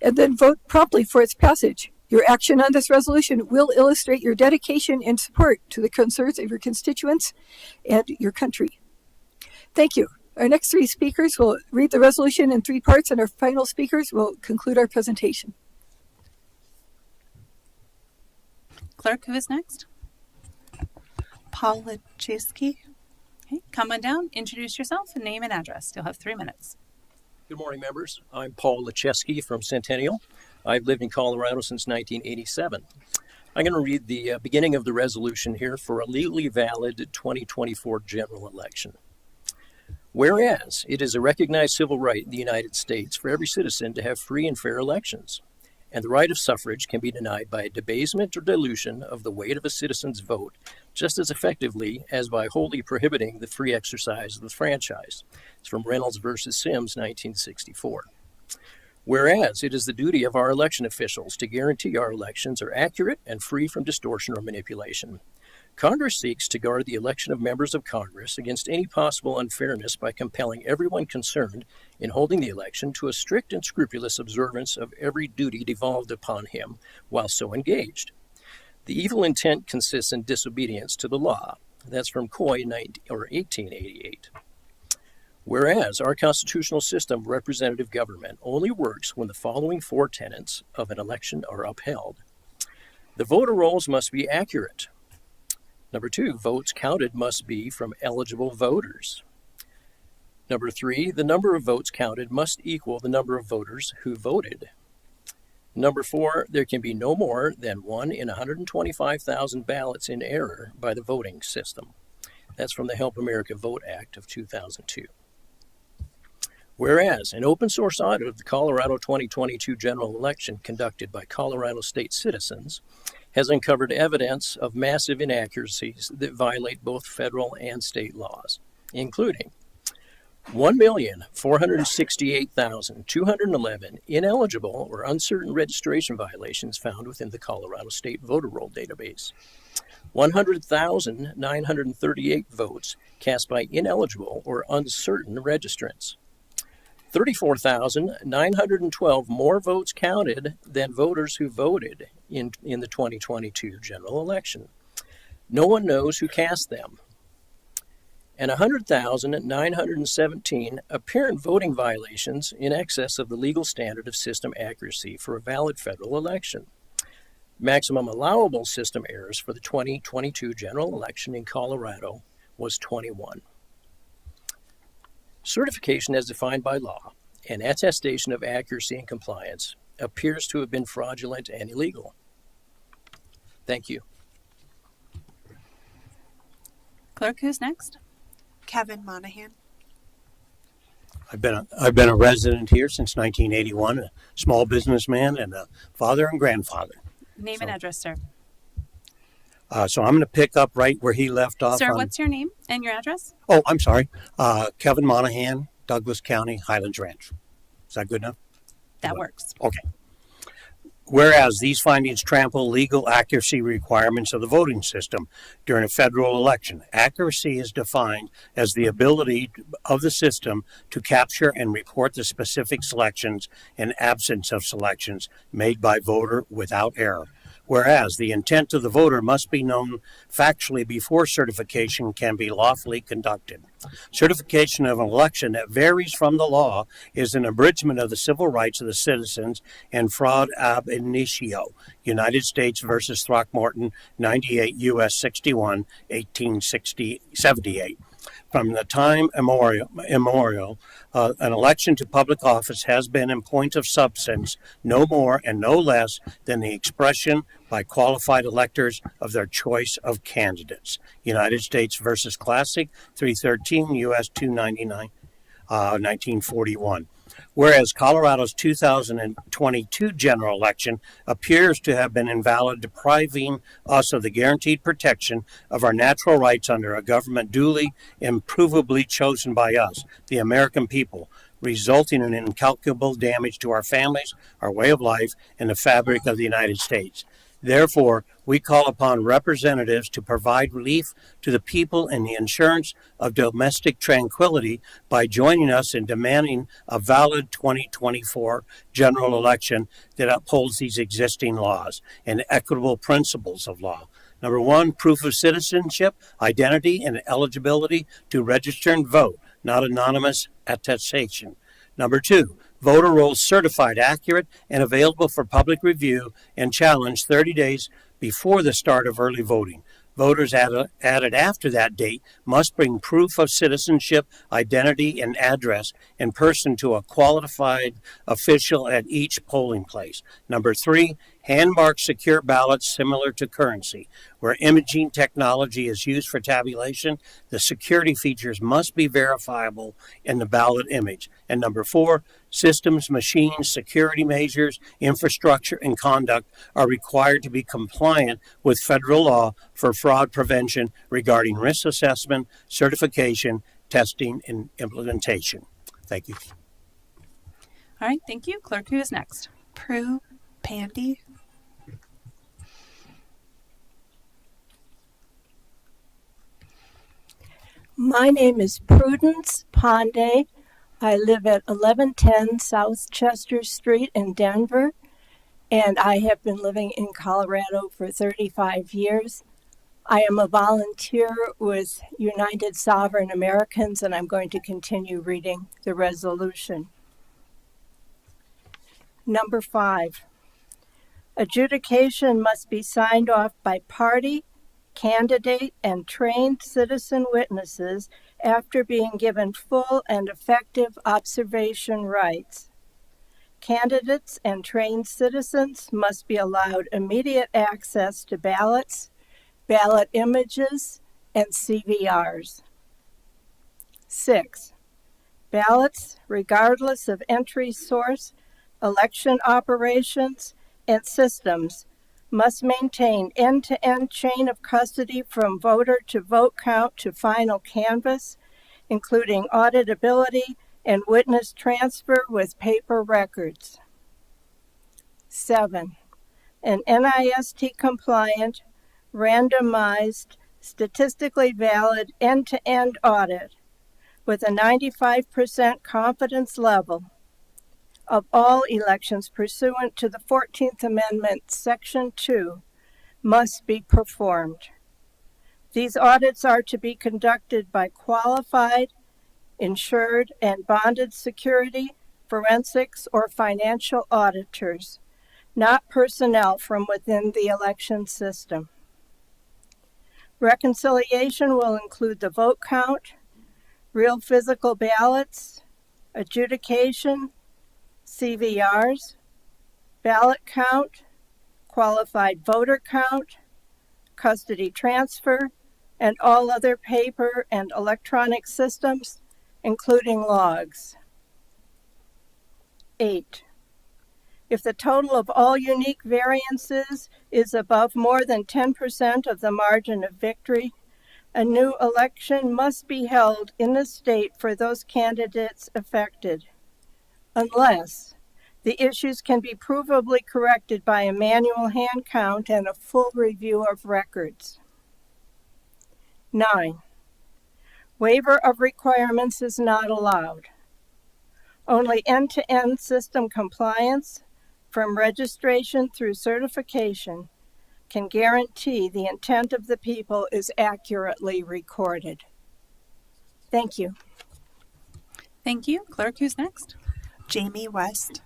and then vote promptly for its passage. Your action on this resolution will illustrate your dedication and support to the concerns of your constituents and your country. Thank you. Our next three speakers will read the resolution in three parts, and our final speakers will conclude our presentation. Clerk, who is next? Paul Lachewski. Okay, come on down, introduce yourself, and name and address. You'll have 3 minutes. Good morning, members. I'm Paul Lachewski from Centennial. I've lived in Colorado since 1987. I'm going to read the beginning of the resolution here for a legally valid 2024 general election. Whereas it is a recognized civil right in the United States for every citizen to have free and fair elections, and the right of suffrage can be denied by a debasement or dilution of the weight of a citizen's vote just as effectively as by wholly prohibiting the free exercise of the franchise. It's from Reynolds versus Sims, 1964. Whereas it is the duty of our election officials to guarantee our elections are accurate and free from distortion or manipulation. Congress seeks to guard the election of members of Congress against any possible unfairness by compelling everyone concerned in holding the election to a strict and scrupulous observance of every duty devolved upon him while so engaged. The evil intent consists in disobedience to the law. That's from Coy, 1888. Whereas our constitutional system of representative government only works when the following four tenets of an election are upheld. The voter rolls must be accurate. Number 2, votes counted must be from eligible voters. Number 3, the number of votes counted must equal the number of voters who voted. Number 4, there can be no more than 1 in 125,000 ballots in error by the voting system. That's from the Help America Vote Act of 2002. Whereas an open source audit of the Colorado 2022 general election conducted by Colorado state citizens has uncovered evidence of massive inaccuracies that violate both federal and state laws, including 1,468,211 ineligible or uncertain registration violations found within the Colorado State Voter Roll database, 100,938 votes cast by ineligible or uncertain registrants, 34,912 more votes counted than voters who voted in the 2022 general election. No one knows who cast them. And 100,917 apparent voting violations in excess of the legal standard of system accuracy for a valid federal election. Maximum allowable system errors for the 2022 general election in Colorado was 21. Certification as defined by law and attestation of accuracy and compliance appears to have been fraudulent and illegal. Thank you. Clerk, who's next? Kevin Monahan. I've been a resident here since 1981, a small businessman and a father and grandfather. Name and address, sir. So I'm going to pick up right where he left off. Sir, what's your name and your address? Oh, I'm sorry. Kevin Monahan, Douglas County, Highlands Ranch. Is that good enough? That works. Okay. Whereas these findings trample legal accuracy requirements of the voting system during a federal election. Accuracy is defined as the ability of the system to capture and report the specific selections and absence of selections made by voter without error. Whereas the intent of the voter must be known factually before certification can be lawfully conducted. Certification of an election that varies from the law is an abridgment of the civil rights of the citizens and fraud ab initio. United States versus Throckmorton, 98 U.S. 61, 1878. From the time immemorial, an election to public office has been in point of substance no more and no less than the expression by qualified electors of their choice of candidates. United States versus Classic, 313 U.S. 299, 1941. Whereas Colorado's 2022 general election appears to have been invalid, depriving us of the guaranteed protection of our natural rights under a government duly and provably chosen by us, the American people, resulting in incalculable damage to our families, our way of life, and the fabric of the United States. Therefore, we call upon representatives to provide relief to the people in the insurance of domestic tranquility by joining us in demanding a valid 2024 general election that upholds these existing laws and equitable principles of law. Number one, proof of citizenship, identity, and eligibility to register and vote, not anonymous attestation. Number two, voter rolls certified, accurate, and available for public review and challenge 30 days before the start of early voting. Voters added after that date must bring proof of citizenship, identity, and address in person to a qualified official at each polling place. Number three, hand-marked secure ballots similar to currency. Where imaging technology is used for tabulation, the security features must be verifiable in the ballot image. And number four, systems, machines, security measures, infrastructure, and conduct are required to be compliant with federal law for fraud prevention regarding risk assessment, certification, testing, and implementation. Thank you. All right, thank you. Clerk, who is next? Prue Pandy. My name is Prudence Pandey. I live at 1110 South Chester Street in Denver, and I have been living in Colorado for 35 years. I am a volunteer with United Sovereign Americans, and I'm going to continue reading the resolution. Number 5, adjudication must be signed off by party, candidate, and trained citizen witnesses after being given full and effective observation rights. Candidates and trained citizens must be allowed immediate access to ballots, ballot images, and CVRs. 6, ballots, regardless of entry source, election operations, and systems, must maintain end-to-end chain of custody from voter to vote count to final canvass, including auditability and witness transfer with paper records. 7, an NIST-compliant, randomized, statistically valid end-to-end audit with a 95% confidence level of all elections pursuant to the 14th Amendment, Section 2, must be performed. These audits are to be conducted by qualified, insured, and bonded security, forensics, or financial auditors, not personnel from within the election system. Reconciliation will include the vote count, real physical ballots, adjudication, CVRs, ballot count, qualified voter count, custody transfer, and all other paper and electronic systems, including logs. 8, if the total of all unique variances is above more than 10% of the margin of victory, a new election must be held in the state for those candidates affected, unless the issues can be provably corrected by a manual hand count and a full review of records. 9, waiver of requirements is not allowed. Only end-to-end system compliance, from registration through certification, can guarantee the intent of the people is accurately recorded. Thank you. Thank you. Clerk, who's next? Jamie West.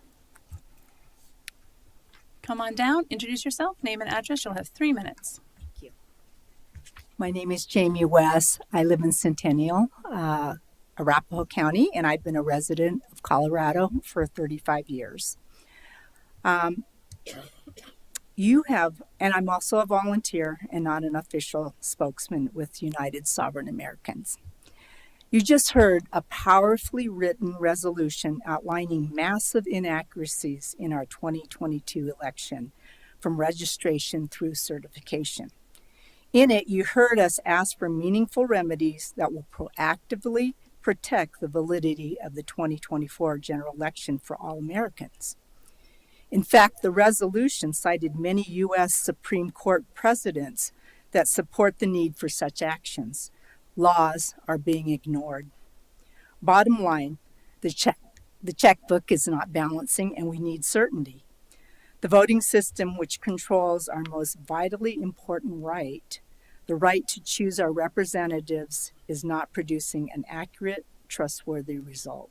Come on down, introduce yourself, name and address. You'll have 3 minutes. My name is Jamie West. I live in Centennial, Arapahoe County, and I've been a resident of Colorado for 35 years. You have, and I'm also a volunteer and not an official spokesman with United Sovereign Americans. You just heard a powerfully written resolution outlining massive inaccuracies in our 2022 election, from registration through certification. In it, you heard us ask for meaningful remedies that will proactively protect the validity of the 2024 general election for all Americans. In fact, the resolution cited many U.S. Supreme Court precedents that support the need for such actions. Laws are being ignored. Bottom line, the checkbook is not balancing and we need certainty. The voting system, which controls our most vitally important right, the right to choose our representatives, is not producing an accurate, trustworthy result.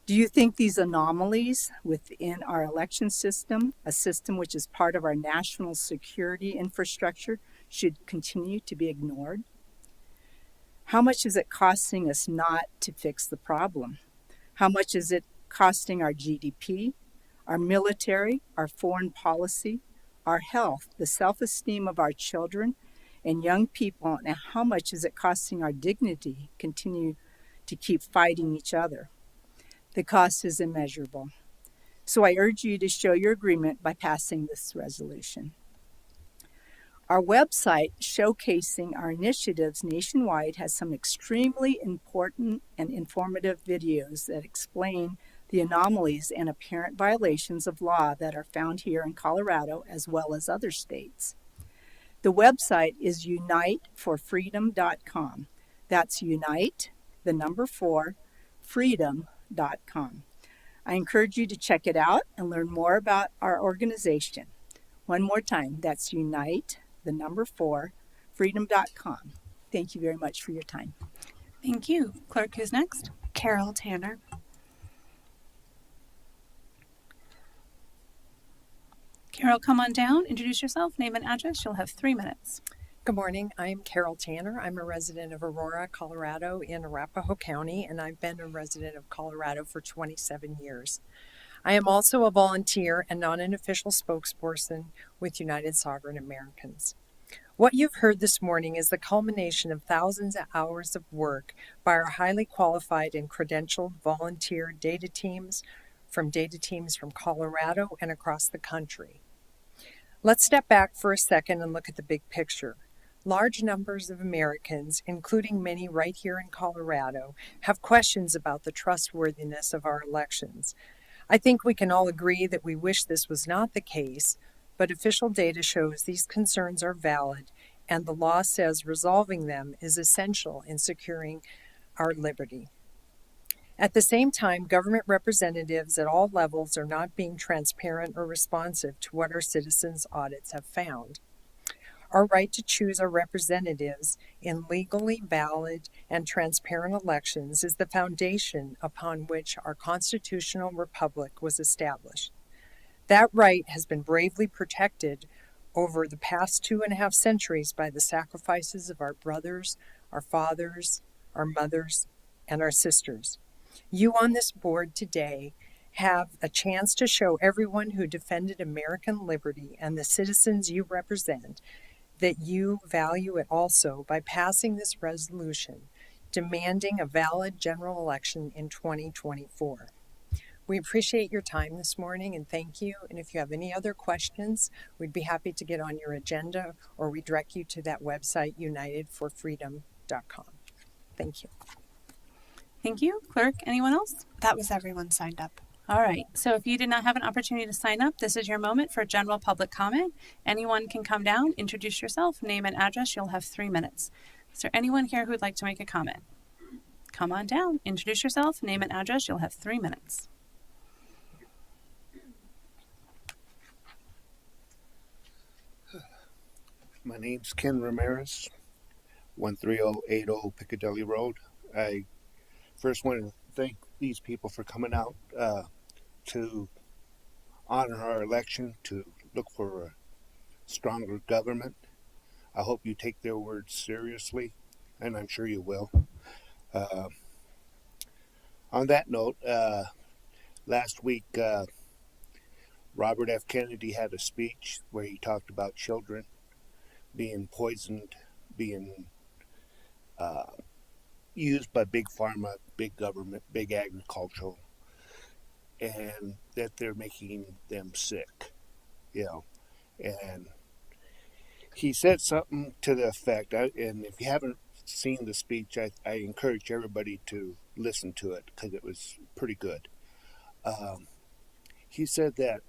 Do you think these anomalies within our election system, a system which is part of our national security infrastructure, should continue to be ignored? How much is it costing us not to fix the problem? How much is it costing our GDP, our military, our foreign policy, our health, the self-esteem of our children and young people, and how much is it costing our dignity continue to keep fighting each other? The cost is immeasurable. So I urge you to show your agreement by passing this resolution. Our website showcasing our initiatives nationwide has some extremely important and informative videos that explain the anomalies and apparent violations of law that are found here in Colorado as well as other states. The website is uniteforfreedom.com. That's unite, the number 4, freedom.com. I encourage you to check it out and learn more about our organization. One more time, that's unite, the number 4, freedom.com. Thank you very much for your time. Thank you. Clerk, who's next? Carol Tanner. Carol, come on down, introduce yourself, name and address. You'll have 3 minutes. Good morning. I'm Carol Tanner. I'm a resident of Aurora, Colorado in Arapahoe County, and I've been a resident of Colorado for 27 years. I am also a volunteer and not an official spokesperson with United Sovereign Americans. What you've heard this morning is the culmination of thousands of hours of work by our highly qualified and credentialed volunteer data teams from Colorado and across the country. Let's step back for a second and look at the big picture. Large numbers of Americans, including many right here in Colorado, have questions about the trustworthiness of our elections. I think we can all agree that we wish this was not the case, but official data shows these concerns are valid, and the law says resolving them is essential in securing our liberty. At the same time, government representatives at all levels are not being transparent or responsive to what our citizens' audits have found. Our right to choose our representatives in legally valid and transparent elections is the foundation upon which our constitutional republic was established. That right has been bravely protected over the past 2.5 centuries by the sacrifices of our brothers, our fathers, our mothers, and our sisters. You on this board today have a chance to show everyone who defended American liberty and the citizens you represent that you value it also by passing this resolution demanding a valid general election in 2024. We appreciate your time this morning and thank you. And if you have any other questions, we'd be happy to get on your agenda or redirect you to that website, unitedforfreedom.com. Thank you. Thank you. Clerk, anyone else? That was everyone signed up. All right. So if you did not have an opportunity to sign up, this is your moment for general public comment. Anyone can come down, introduce yourself, name and address. You'll have 3 minutes. Is there anyone here who would like to make a comment? Come on down, introduce yourself, name and address. You'll have 3 minutes. My name's Ken Ramirez, 13080 Piccadilly Road. I first want to thank these people for coming out to honor our election, to look for a stronger government. I hope you take their words seriously, and I'm sure you will. On that note, last week, Robert F. Kennedy had a speech where he talked about children being poisoned, being used by big pharma, big government, big agricultural, and that they're making them sick, And he said something to the effect, and if you haven't seen the speech, I encourage everybody to listen to it because it was pretty good. He said that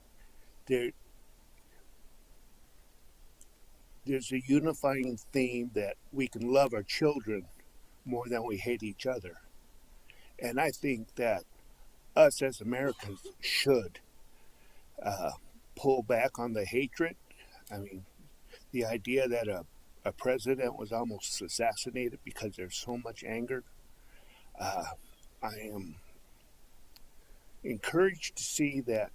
there's a unifying theme that we can love our children more than we hate each other. And I think that us as Americans should pull back on the hatred. I mean, the idea that a president was almost assassinated because there's so much anger. I am encouraged to see that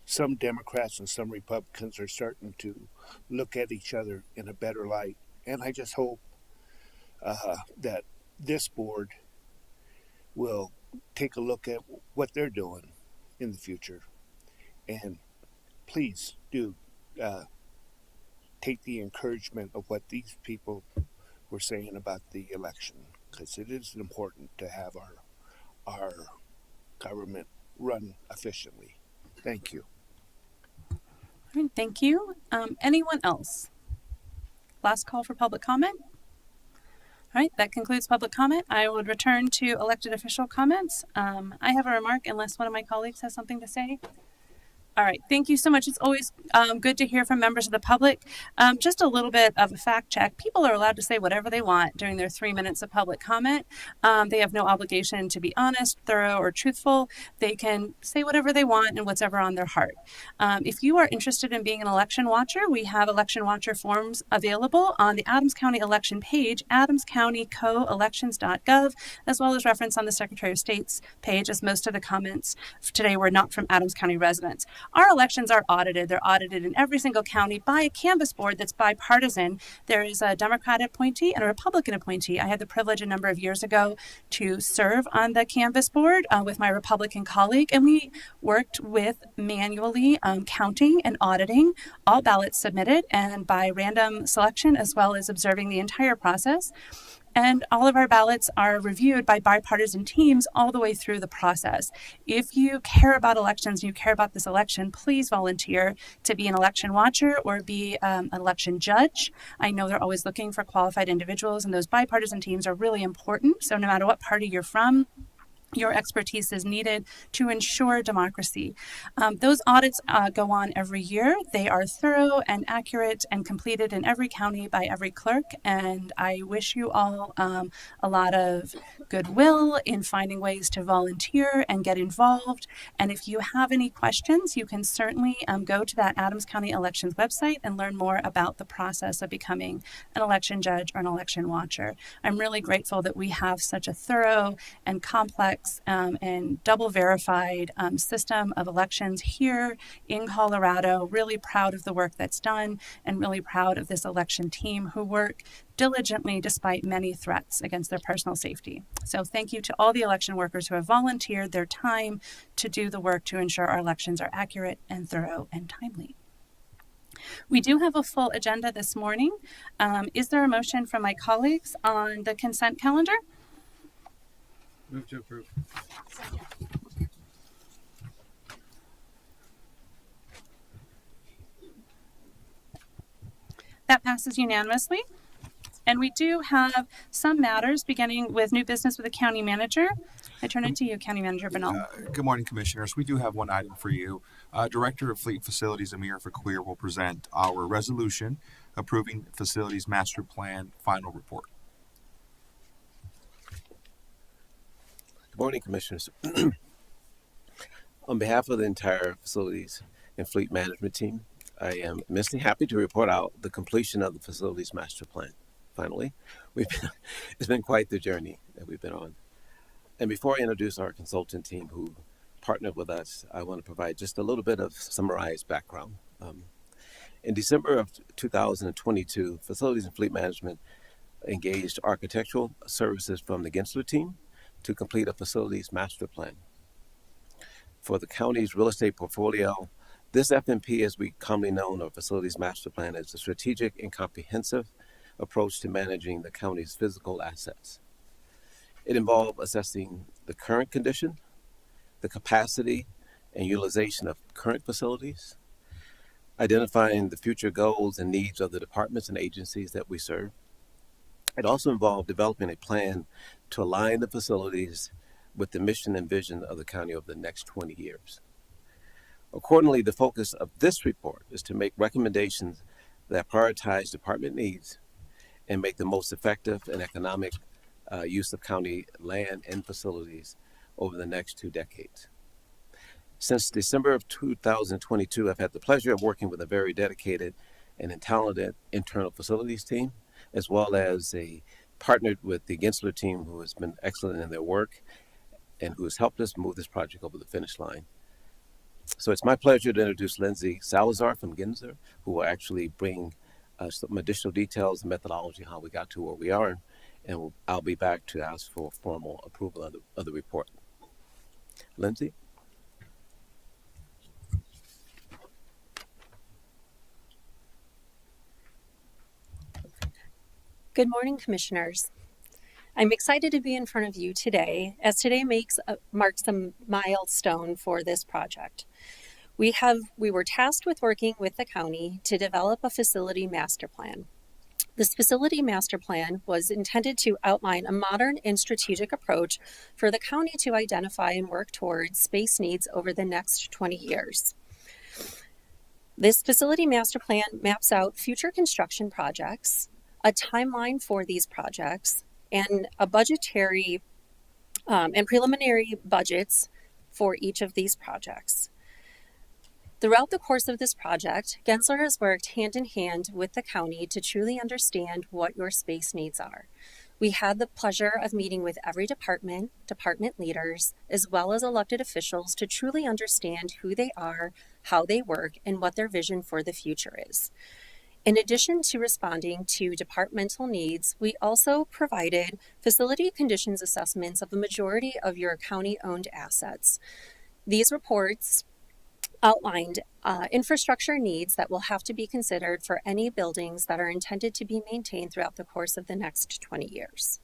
some Democrats and some Republicans are starting to look at each other in a better light. And I just hope that this board will take a look at what they're doing in the future. And please do take the encouragement of what these people were saying about the election, because it is important to have our government run efficiently. Thank you. All right, thank you. Anyone else? Last call for public comment. All right, that concludes public comment. I would return to elected official comments. I have a remark unless one of my colleagues has something to say. All right, thank you so much. It's always good to hear from members of the public. Just a little bit of a fact check. People are allowed to say whatever they want during their 3 minutes of public comment. They have no obligation to be honest, thorough, or truthful. They can say whatever they want and whatever on their heart. If you are interested in being an election watcher, we have election watcher forms available on the Adams County election page, adamscountycoelections.gov, as well as reference on the Secretary of State's page, as most of the comments today were not from Adams County residents. Our elections are audited. They're audited in every single county by a canvass board that's bipartisan. There is a Democratic appointee and a Republican appointee. I had the privilege a number of years ago to serve on the canvass board with my Republican colleague, and we worked with manually counting and auditing all ballots submitted and by random selection, as well as observing the entire process. And all of our ballots are reviewed by bipartisan teams all the way through the process. If you care about elections and you care about this election, please volunteer to be an election watcher or be an election judge. I know they're always looking for qualified individuals, and those bipartisan teams are really important. So no matter what party you're from, your expertise is needed to ensure democracy. Those audits go on every year. They are thorough and accurate and completed in every county by every clerk. And I wish you all a lot of goodwill in finding ways to volunteer and get involved. And if you have any questions, you can certainly go to that Adams County Elections website and learn more about the process of becoming an election judge or an election watcher. I'm really grateful that we have such a thorough and complex and double verified system of elections here in Colorado. Really proud of the work that's done and really proud of this election team who work diligently despite many threats against their personal safety. So thank you to all the election workers who have volunteered their time to do the work to ensure our elections are accurate and thorough and timely. We do have a full agenda this morning. Is there a motion from my colleagues on the consent calendar? Move to approve. That passes unanimously. And we do have some matters beginning with new business with the county manager. I turn it to you, County Manager Bernal. Good morning, Commissioners. We do have one item for you. Director of Fleet Facilities Amir Fakir will present our resolution approving Facilities Master Plan final report. Good morning, Commissioners. On behalf of the entire Facilities and Fleet Management team, I am immensely happy to report out the completion of the Facilities Master Plan. Finally, it's been quite the journey that we've been on. And before I introduce our consultant team who partnered with us, I want to provide just a little bit of summarized background. In December of 2022, Facilities and Fleet Management engaged architectural services from the Gensler team to complete a facilities master plan. For the county's real estate portfolio, this FMP, as we commonly know, or facilities master plan, is a strategic and comprehensive approach to managing the county's physical assets. It involved assessing the current condition, the capacity and utilization of current facilities, identifying the future goals and needs of the departments and agencies that we serve. It also involved developing a plan to align the facilities with the mission and vision of the county over the next 20 years. Accordingly, the focus of this report is to make recommendations that prioritize department needs and make the most effective and economic use of county land and facilities over the next 2 decades. Since December of 2022, I've had the pleasure of working with a very dedicated and talented internal facilities team, as well as partnered with the Gensler team, who has been excellent in their work and who has helped us move this project over the finish line. So it's my pleasure to introduce Lindsay Salazar from Gensler, who will actually bring some additional details and methodology how we got to where we are, and I'll be back to ask for formal approval of the report. Lindsay? Good morning, Commissioners. I'm excited to be in front of you today, as today marks a milestone for this project. We were tasked with working with the county to develop a facility master plan. This facility master plan was intended to outline a modern and strategic approach for the county to identify and work towards space needs over the next 20 years. This facility master plan maps out future construction projects, a timeline for these projects, and a budgetary and preliminary budgets for each of these projects. Throughout the course of this project, Gensler has worked hand in hand with the county to truly understand what your space needs are. We had the pleasure of meeting with every department leaders, as well as elected officials to truly understand who they are, how they work, and what their vision for the future is. In addition to responding to departmental needs, we also provided facility conditions assessments of the majority of your county-owned assets. These reports outlined infrastructure needs that will have to be considered for any buildings that are intended to be maintained throughout the course of the next 20 years.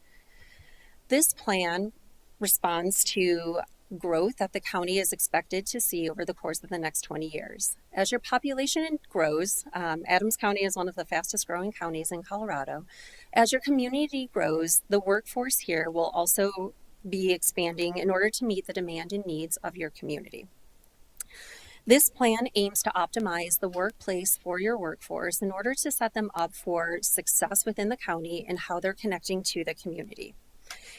This plan responds to growth that the county is expected to see over the course of the next 20 years. As your population grows, Adams County is one of the fastest growing counties in Colorado. As your community grows, the workforce here will also be expanding in order to meet the demand and needs of your community. This plan aims to optimize the workplace for your workforce in order to set them up for success within the county and how they're connecting to the community.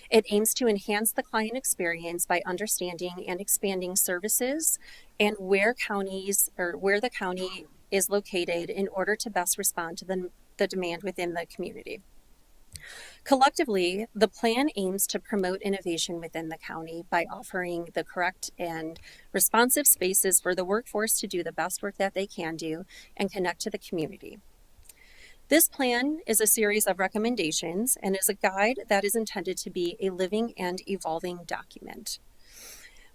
It aims to enhance the client experience by understanding and expanding services and where the county is located in order to best respond to the demand within the community. Collectively, the plan aims to promote innovation within the county by offering the correct and responsive spaces for the workforce to do the best work that they can do and connect to the community. This plan is a series of recommendations and is a guide that is intended to be a living and evolving document.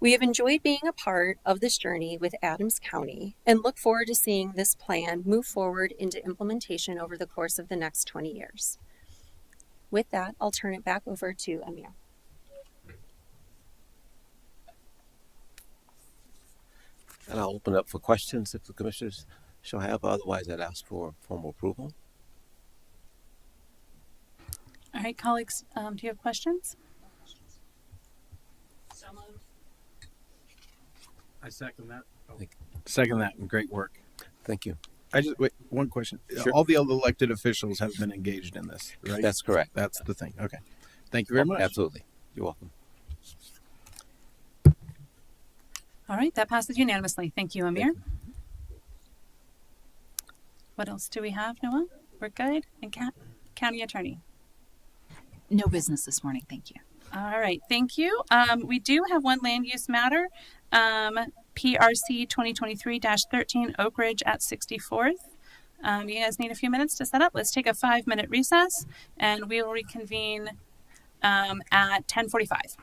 We have enjoyed being a part of this journey with Adams County and look forward to seeing this plan move forward into implementation over the course of the next 20 years. With that, I'll turn it back over to Amir. And I'll open up for questions if the commissioners shall have. Otherwise, I'd ask for formal approval. All right, colleagues, do you have questions? I second that. Second that, and great work. Thank you. Wait, one question. Sure. All the other elected officials have been engaged in this, right? That's correct. That's the thing. Okay. Thank you very much. Absolutely. You're welcome. All right, that passes unanimously. Thank you, Amir. What else do we have, Noah? We're good. And County Attorney. No business this morning, thank you. All right, thank you. We do have one land use matter, PRC 2023-00013 Oak Ridge at 64th. You guys need a few minutes to set up. Let's take a 5-minute recess and we will reconvene at 10:45.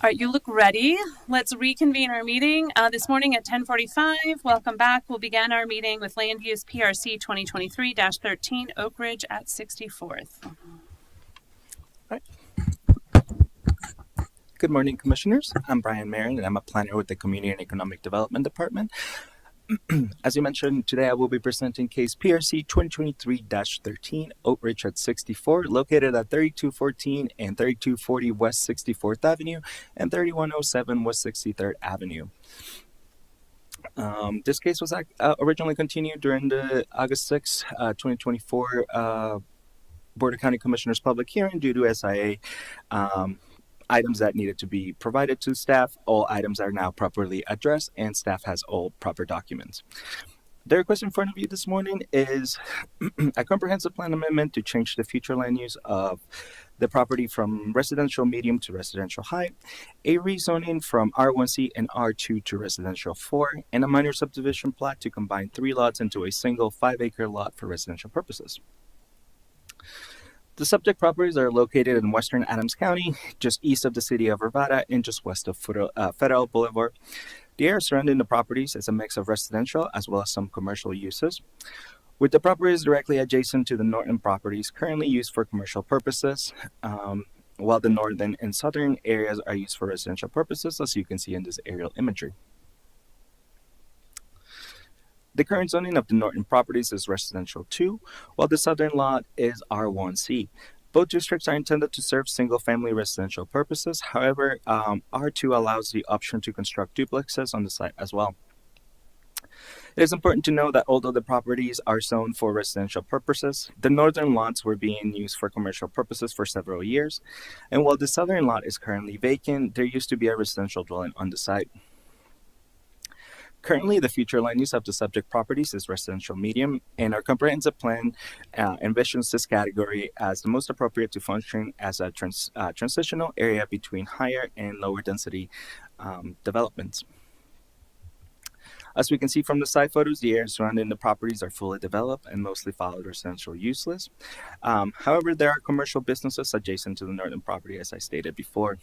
All right, you look ready. Let's reconvene our meeting this morning at 10:45. Welcome back. We'll begin our meeting with Land Use PRC 2023-00013 Oak Ridge at 64th. Good morning, Commissioners. I'm Brian Marin, and I'm a planner with the Community and Economic Development Department. As you mentioned, today I will be presenting case PRC 2023-00013 Oak Ridge at 64, located at 3214 and 3240 West 64th Avenue and 3107 West 63rd Avenue. This case was originally continued during the August 6, 2024 Board of County Commissioners public hearing due to SIA items that needed to be provided to staff. All items are now properly addressed and staff has all proper documents. The request in front of you this morning is a comprehensive plan amendment to change the future land use of the property from residential medium to residential high, a rezoning from R1C and R2 to residential 4, and a minor subdivision plat to combine 3 lots into a single 5-acre lot for residential purposes. The subject properties are located in western Adams County, just east of the city of Arvada and just west of Federal Boulevard. The area surrounding the properties is a mix of residential as well as some commercial uses, with the properties directly adjacent to the northern properties currently used for commercial purposes, while the northern and southern areas are used for residential purposes, as you can see in this aerial imagery. The current zoning of the northern properties is residential 2, while the southern lot is R1C. Both districts are intended to serve single-family residential purposes. However, R2 allows the option to construct duplexes on the site as well. It is important to note that although the properties are zoned for residential purposes, the northern lots were being used for commercial purposes for several years. And while the southern lot is currently vacant, there used to be a residential dwelling on the site. Currently, the future land use of the subject properties is residential medium, and our comprehensive plan envisions this category as the most appropriate to function as a transitional area between higher and lower density developments. As we can see from the site photos, the areas surrounding the properties are fully developed and mostly followed residential useless. However, there are commercial businesses adjacent to the northern property, as I stated before.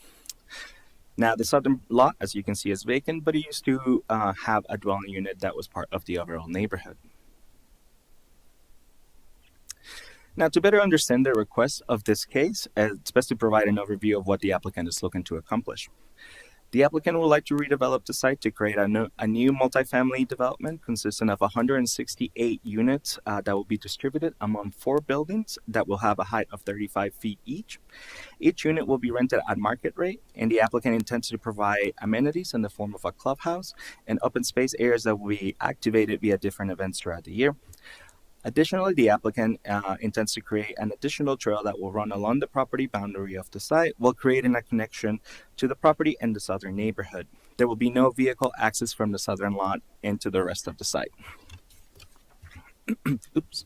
Now, the southern lot, as you can see, is vacant, but it used to have a dwelling unit that was part of the overall neighborhood. Now, to better understand the request of this case, it's best to provide an overview of what the applicant is looking to accomplish. The applicant would like to redevelop the site to create a new multifamily development consisting of 168 units that will be distributed among 4 buildings that will have a height of 35 feet each. Each unit will be rented at market rate, and the applicant intends to provide amenities in the form of a clubhouse and open space areas that will be activated via different events throughout the year. Additionally, the applicant intends to create an additional trail that will run along the property boundary of the site while creating a connection to the property and the southern neighborhood. There will be no vehicle access from the southern lot into the rest of the site. Oops.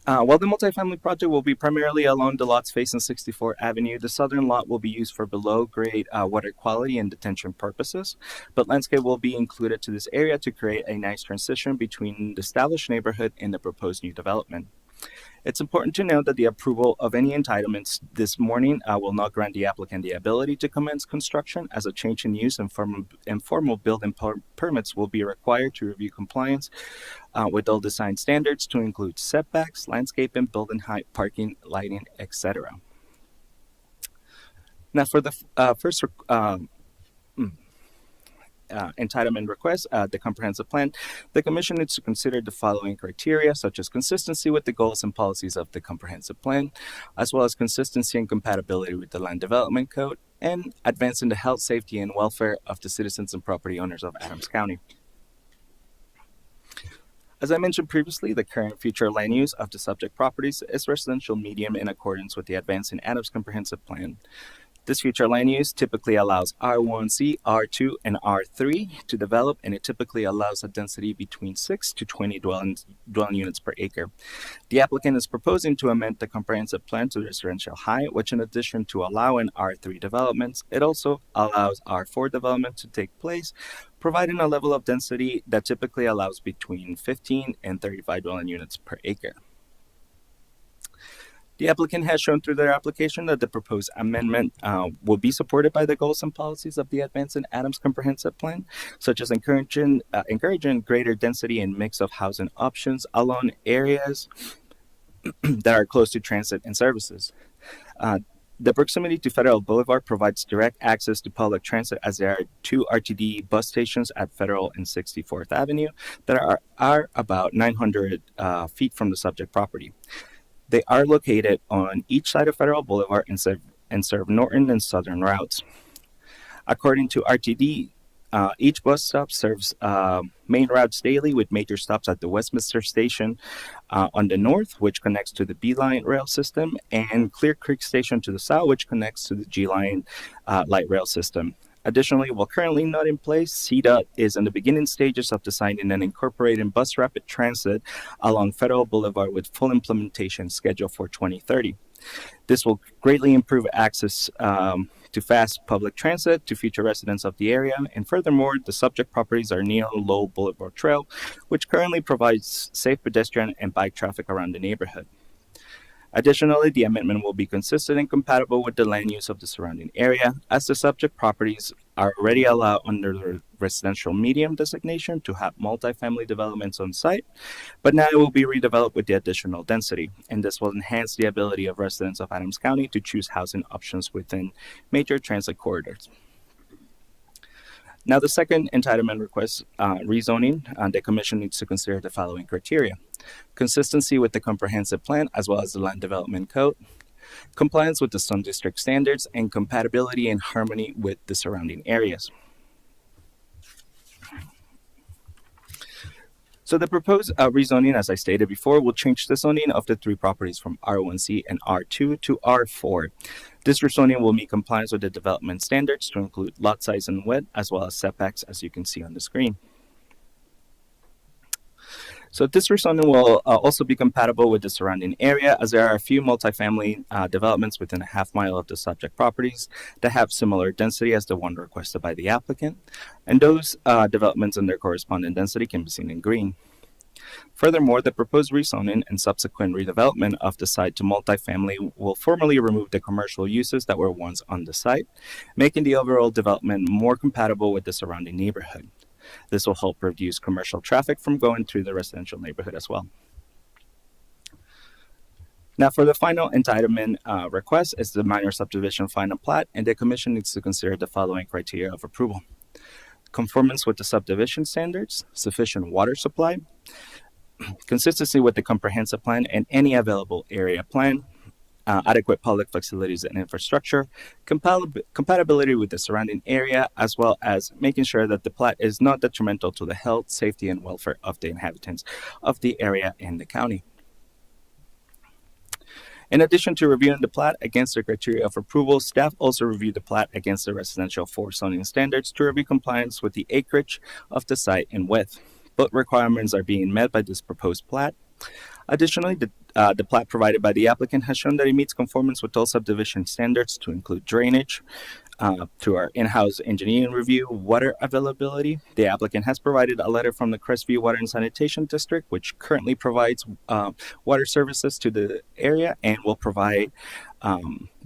While the multifamily project will be primarily along the lots facing 64th Avenue, the southern lot will be used for below-grade water quality and detention purposes, but landscape will be included to this area to create a nice transition between the established neighborhood and the proposed new development. It's important to note that the approval of any entitlements this morning will not grant the applicant the ability to commence construction, as a change in use and formal building permits will be required to review compliance with all design standards to include setbacks, landscaping, building height, parking, lighting, etc. Now, for the first entitlement request, the comprehensive plan, the Commission needs to consider the following criteria, such as consistency with the goals and policies of the comprehensive plan, as well as consistency and compatibility with the Land Development Code, and advancing the health, safety, and welfare of the citizens and property owners of Adams County. As I mentioned previously, the current future land use of the subject properties is residential medium in accordance with the Advancing Adams Comprehensive Plan. This future land use typically allows R1C, R2, and R3 to develop, and it typically allows a density between 6 to 20 dwelling units per acre. The applicant is proposing to amend the comprehensive plan to residential high, which in addition to allowing R3 developments, it also allows R4 development to take place, providing a level of density that typically allows between 15 and 35 dwelling units per acre. The applicant has shown through their application that the proposed amendment will be supported by the goals and policies of the Advancing Adams Comprehensive Plan, such as encouraging greater density and mix of housing options along areas that are close to transit and services. The proximity to Federal Boulevard provides direct access to public transit, as there are 2 RTD bus stations at Federal and 64th Avenue that are about 900 feet from the subject property. They are located on each side of Federal Boulevard and serve northern and southern routes. According to RTD, each bus stop serves main routes daily, with major stops at the Westminster Station on the north, which connects to the B Line rail system, and Clear Creek Station to the south, which connects to the G Line light rail system. Additionally, while currently not in place, CDOT is in the beginning stages of designing and incorporating bus rapid transit along Federal Boulevard, with full implementation scheduled for 2030. This will greatly improve access to fast public transit to future residents of the area, and furthermore, the subject properties are near Low Boulevard Trail, which currently provides safe pedestrian and bike traffic around the neighborhood. Additionally, the amendment will be consistent and compatible with the land use of the surrounding area, as the subject properties are already allowed under the residential medium designation to have multifamily developments on site, but now it will be redeveloped with the additional density, and this will enhance the ability of residents of Adams County to choose housing options within major transit corridors. Now, the second entitlement request, rezoning, the Commission needs to consider the following criteria: consistency with the comprehensive plan as well as the land development code, compliance with the zone district standards, and compatibility and harmony with the surrounding areas. So the proposed rezoning, as I stated before, will change the zoning of the 3 properties from R1C and R2 to R4. This rezoning will meet compliance with the development standards to include lot size and width, as well as setbacks, as you can see on the screen. So this rezoning will also be compatible with the surrounding area, as there are a few multifamily developments within a half mile of the subject properties that have similar density as the one requested by the applicant, and those developments and their corresponding density can be seen in green. Furthermore, the proposed rezoning and subsequent redevelopment of the site to multifamily will formally remove the commercial uses that were once on the site, making the overall development more compatible with the surrounding neighborhood. This will help reduce commercial traffic from going through the residential neighborhood as well. Now, for the final entitlement request is the minor subdivision final plat, and the Commission needs to consider the following criteria of approval: conformance with the subdivision standards, sufficient water supply, consistency with the comprehensive plan and any available area plan, adequate public facilities and infrastructure, compatibility with the surrounding area, as well as making sure that the plat is not detrimental to the health, safety, and welfare of the inhabitants of the area and the county. In addition to reviewing the plat against the criteria of approval, staff also reviewed the plat against the residential 4 zoning standards to review compliance with the acreage of the site and width. Both requirements are being met by this proposed plat. Additionally, the plat provided by the applicant has shown that it meets conformance with all subdivision standards to include drainage. Through our in-house engineering review, water availability. The applicant has provided a letter from the Crestview Water and Sanitation District, which currently provides water services to the area and will provide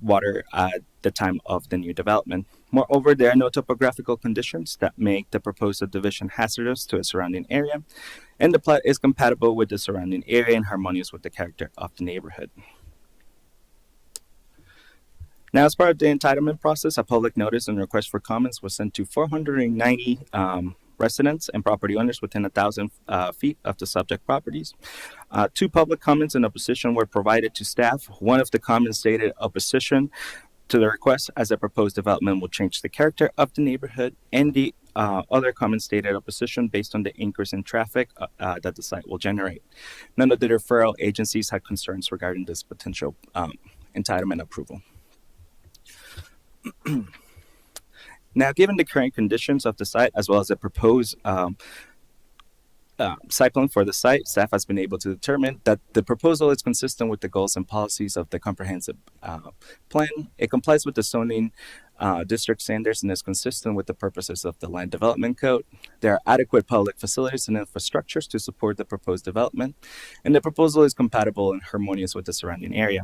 water at the time of the new development. Moreover, there are no topographical conditions that make the proposed subdivision hazardous to a surrounding area, and the plat is compatible with the surrounding area and harmonious with the character of the neighborhood. Now, as part of the entitlement process, a public notice and request for comments was sent to 490 residents and property owners within 1,000 feet of the subject properties. 2 public comments in opposition were provided to staff. One of the comments stated opposition to the request, as the proposed development will change the character of the neighborhood, and the other comment stated opposition based on the increase in traffic that the site will generate. None of the referral agencies had concerns regarding this potential entitlement approval. Now, given the current conditions of the site, as well as the proposed site plan for the site, staff has been able to determine that the proposal is consistent with the goals and policies of the comprehensive plan. It complies with the zoning district standards and is consistent with the purposes of the land development code. There are adequate public facilities and infrastructures to support the proposed development, and the proposal is compatible and harmonious with the surrounding area.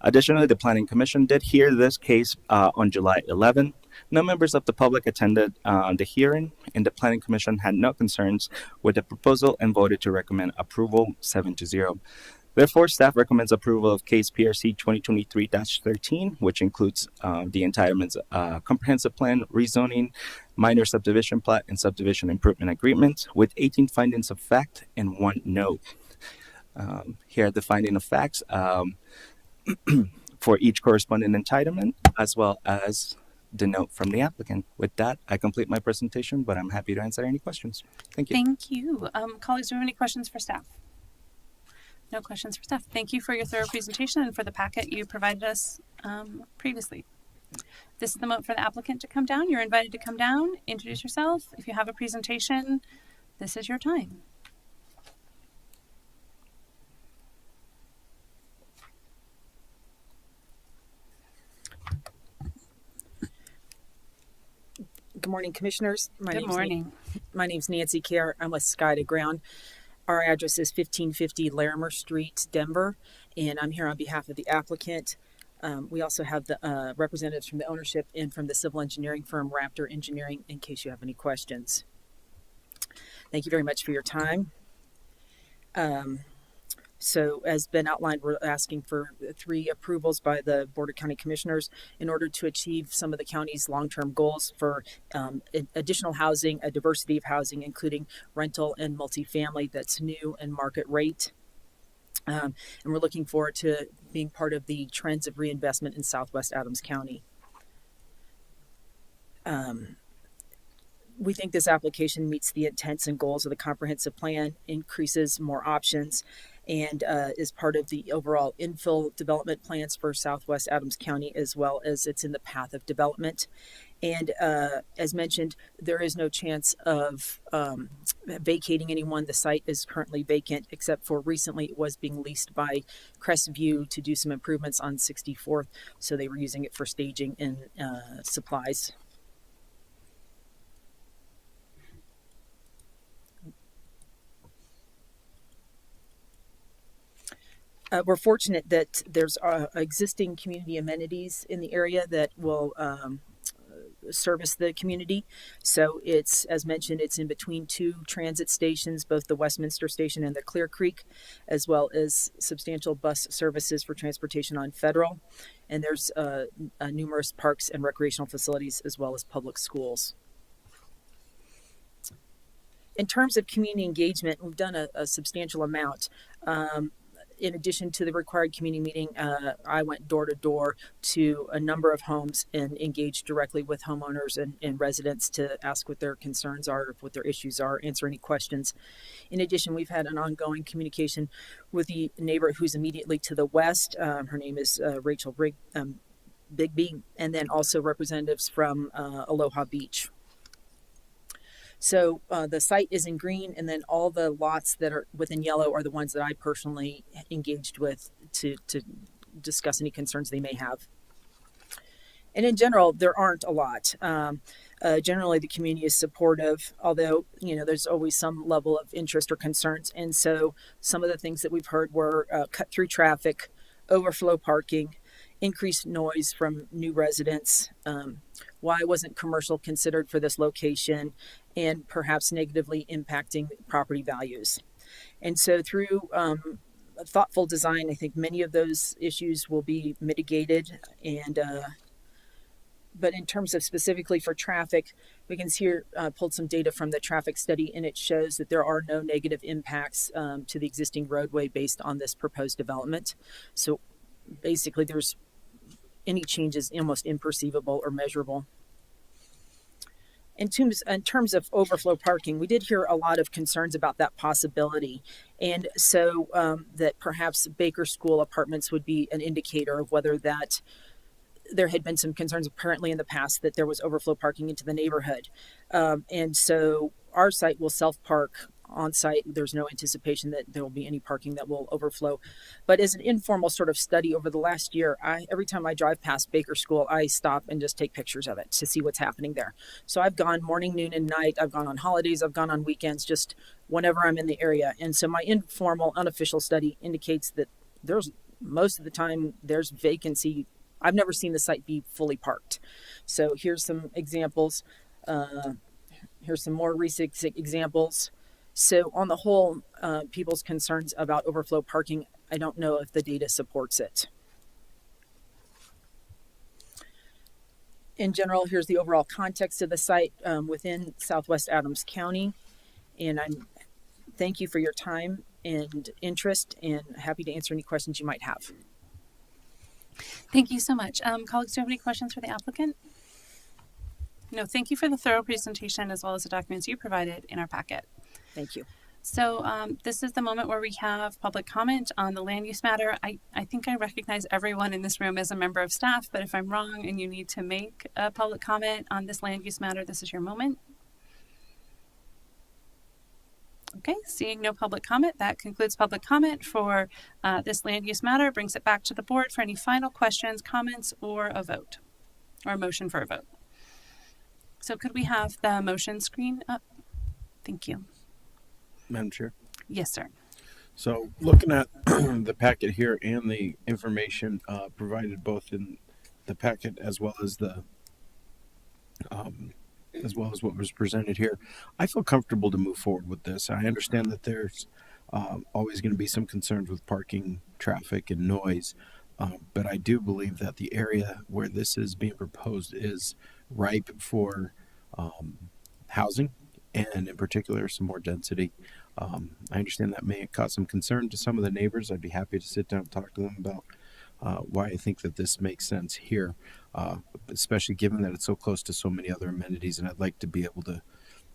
Additionally, the Planning Commission did hear this case on July 11. No members of the public attended the hearing, and the Planning Commission had no concerns with the proposal and voted to recommend approval 7-0. Therefore, staff recommends approval of case PRC 2023-00013, which includes the entitlements comprehensive plan, rezoning, minor subdivision plat, and subdivision improvement agreement, with 18 findings of fact and 1 no. Here are the finding of facts for each corresponding entitlement, as well as the note from the applicant. With that, I complete my presentation, but I'm happy to answer any questions. Thank you. Thank you. Colleagues, do we have any questions for staff? No questions for staff. Thank you for your thorough presentation and for the packet you provided us previously. This is the moment for the applicant to come down. You're invited to come down, introduce yourself. If you have a presentation, this is your time. Good morning, Commissioners. Good morning. My name's Nancy Kerr. I'm with Sky to Ground. Our address is 1550 Larimer Street, Denver, and I'm here on behalf of the applicant. We also have the representatives from the ownership and from the civil engineering firm Raptor Engineering, in case you have any questions. Thank you very much for your time. So as been outlined, we're asking for 3 approvals by the Board of County Commissioners in order to achieve some of the county's long-term goals for additional housing, a diversity of housing, including rental and multifamily that's new and market rate. And we're looking forward to being part of the trends of reinvestment in Southwest Adams County. We think this application meets the intents and goals of the comprehensive plan, increases more options, and is part of the overall infill development plans for Southwest Adams County, as well as it's in the path of development. And as mentioned, there is no chance of vacating anyone. The site is currently vacant, except for recently it was being leased by Crestview to do some improvements on 64th, so they were using it for staging and supplies. We're fortunate that there's existing community amenities in the area that will service the community. So it's, as mentioned, it's in between 2 transit stations, both the Westminster Station and the Clear Creek, as well as substantial bus services for transportation on Federal. And there's numerous parks and recreational facilities, as well as public schools. In terms of community engagement, we've done a substantial amount. In addition to the required community meeting, I went door to door to a number of homes and engaged directly with homeowners and residents to ask what their concerns are, what their issues are, answer any questions. In addition, we've had an ongoing communication with the neighbor who's immediately to the west. Her name is Rachel Bigby, and then also representatives from Aloha Beach. So the site is in green, and then all the lots that are within yellow are the ones that I personally engaged with to discuss any concerns they may have. And in general, there aren't a lot. Generally, the community is supportive, although, there's always some level of interest or concerns. And so some of the things that we've heard were cut through traffic, overflow parking, increased noise from new residents, why wasn't commercial considered for this location, and perhaps negatively impacting property values. And so through thoughtful design, I think many of those issues will be mitigated. And but in terms of specifically for traffic, we can see here, pulled some data from the traffic study, and it shows that there are no negative impacts to the existing roadway based on this proposed development. So basically there's any changes almost imperceivable or measurable. In terms of overflow parking, we did hear a lot of concerns about that possibility. And so that perhaps Baker School apartments would be an indicator of whether that there had been some concerns apparently in the past that there was overflow parking into the neighborhood. And so our site will self-park on site. There's no anticipation that there will be any parking that will overflow. But as an informal sort of study over the last year, every time I drive past Baker School, I stop and just take pictures of it to see what's happening there. So I've gone morning, noon, and night. I've gone on holidays. I've gone on weekends, just whenever I'm in the area. And so my informal, unofficial study indicates that there's most of the time there's vacancy. I've never seen the site be fully parked. So here's some examples. Here's some more recent examples. So on the whole, people's concerns about overflow parking, I don't know if the data supports it. In general, here's the overall context of the site within Southwest Adams County. And thank you for your time and interest, and happy to answer any questions you might have. Thank you so much. Colleagues, do you have any questions for the applicant? No, thank you for the thorough presentation as well as the documents you provided in our packet. Thank you. So this is the moment where we have public comment on the land use matter. I think I recognize everyone in this room as a member of staff, but if I'm wrong and you need to make a public comment on this land use matter, this is your moment. Okay, seeing no public comment, that concludes public comment for this land use matter. Brings it back to the board for any final questions, comments, or a vote, or a motion for a vote. So could we have the motion screen up? Thank you. Madam Chair. Yes, sir. So looking at the packet here and the information provided both in the packet as well as what was presented here, I feel comfortable to move forward with this. I understand that there's always going to be some concerns with parking, traffic, and noise, but I do believe that the area where this is being proposed is ripe for housing, and in particular some more density. I understand that may cause some concern to some of the neighbors. I'd be happy to sit down and talk to them about why I think that this makes sense here, especially given that it's so close to so many other amenities, and I'd like to be able to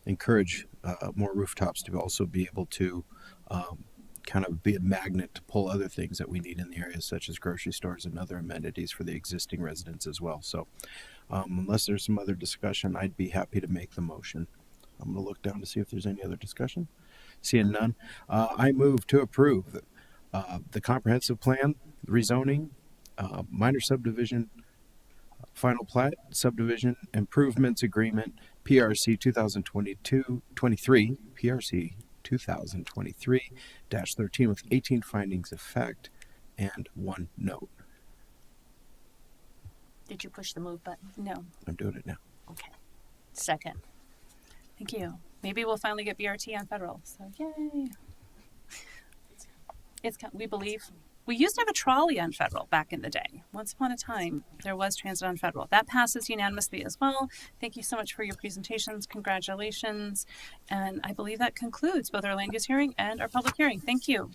encourage more rooftops to also be able to kind of be a magnet to pull other things that we need in the area, such as grocery stores and other amenities for the existing residents as well. So unless there's some other discussion, I'd be happy to make the motion. I'm going to look down to see if there's any other discussion. Seeing none, I move to approve the comprehensive plan, rezoning, minor subdivision, final plat, subdivision improvements agreement, PRC 2022-23, PRC 2023-00013 with 18 findings of fact and 1 note. Did you push the move button? No. I'm doing it now. Okay. Second. Thank you. Maybe we'll finally get BRT on federal. So yay. We believe. We used to have a trolley on federal back in the day. Once upon a time, there was transit on federal. That passes unanimously as well. Thank you so much for your presentations. Congratulations. And I believe that concludes both our land use hearing and our public hearing. Thank you.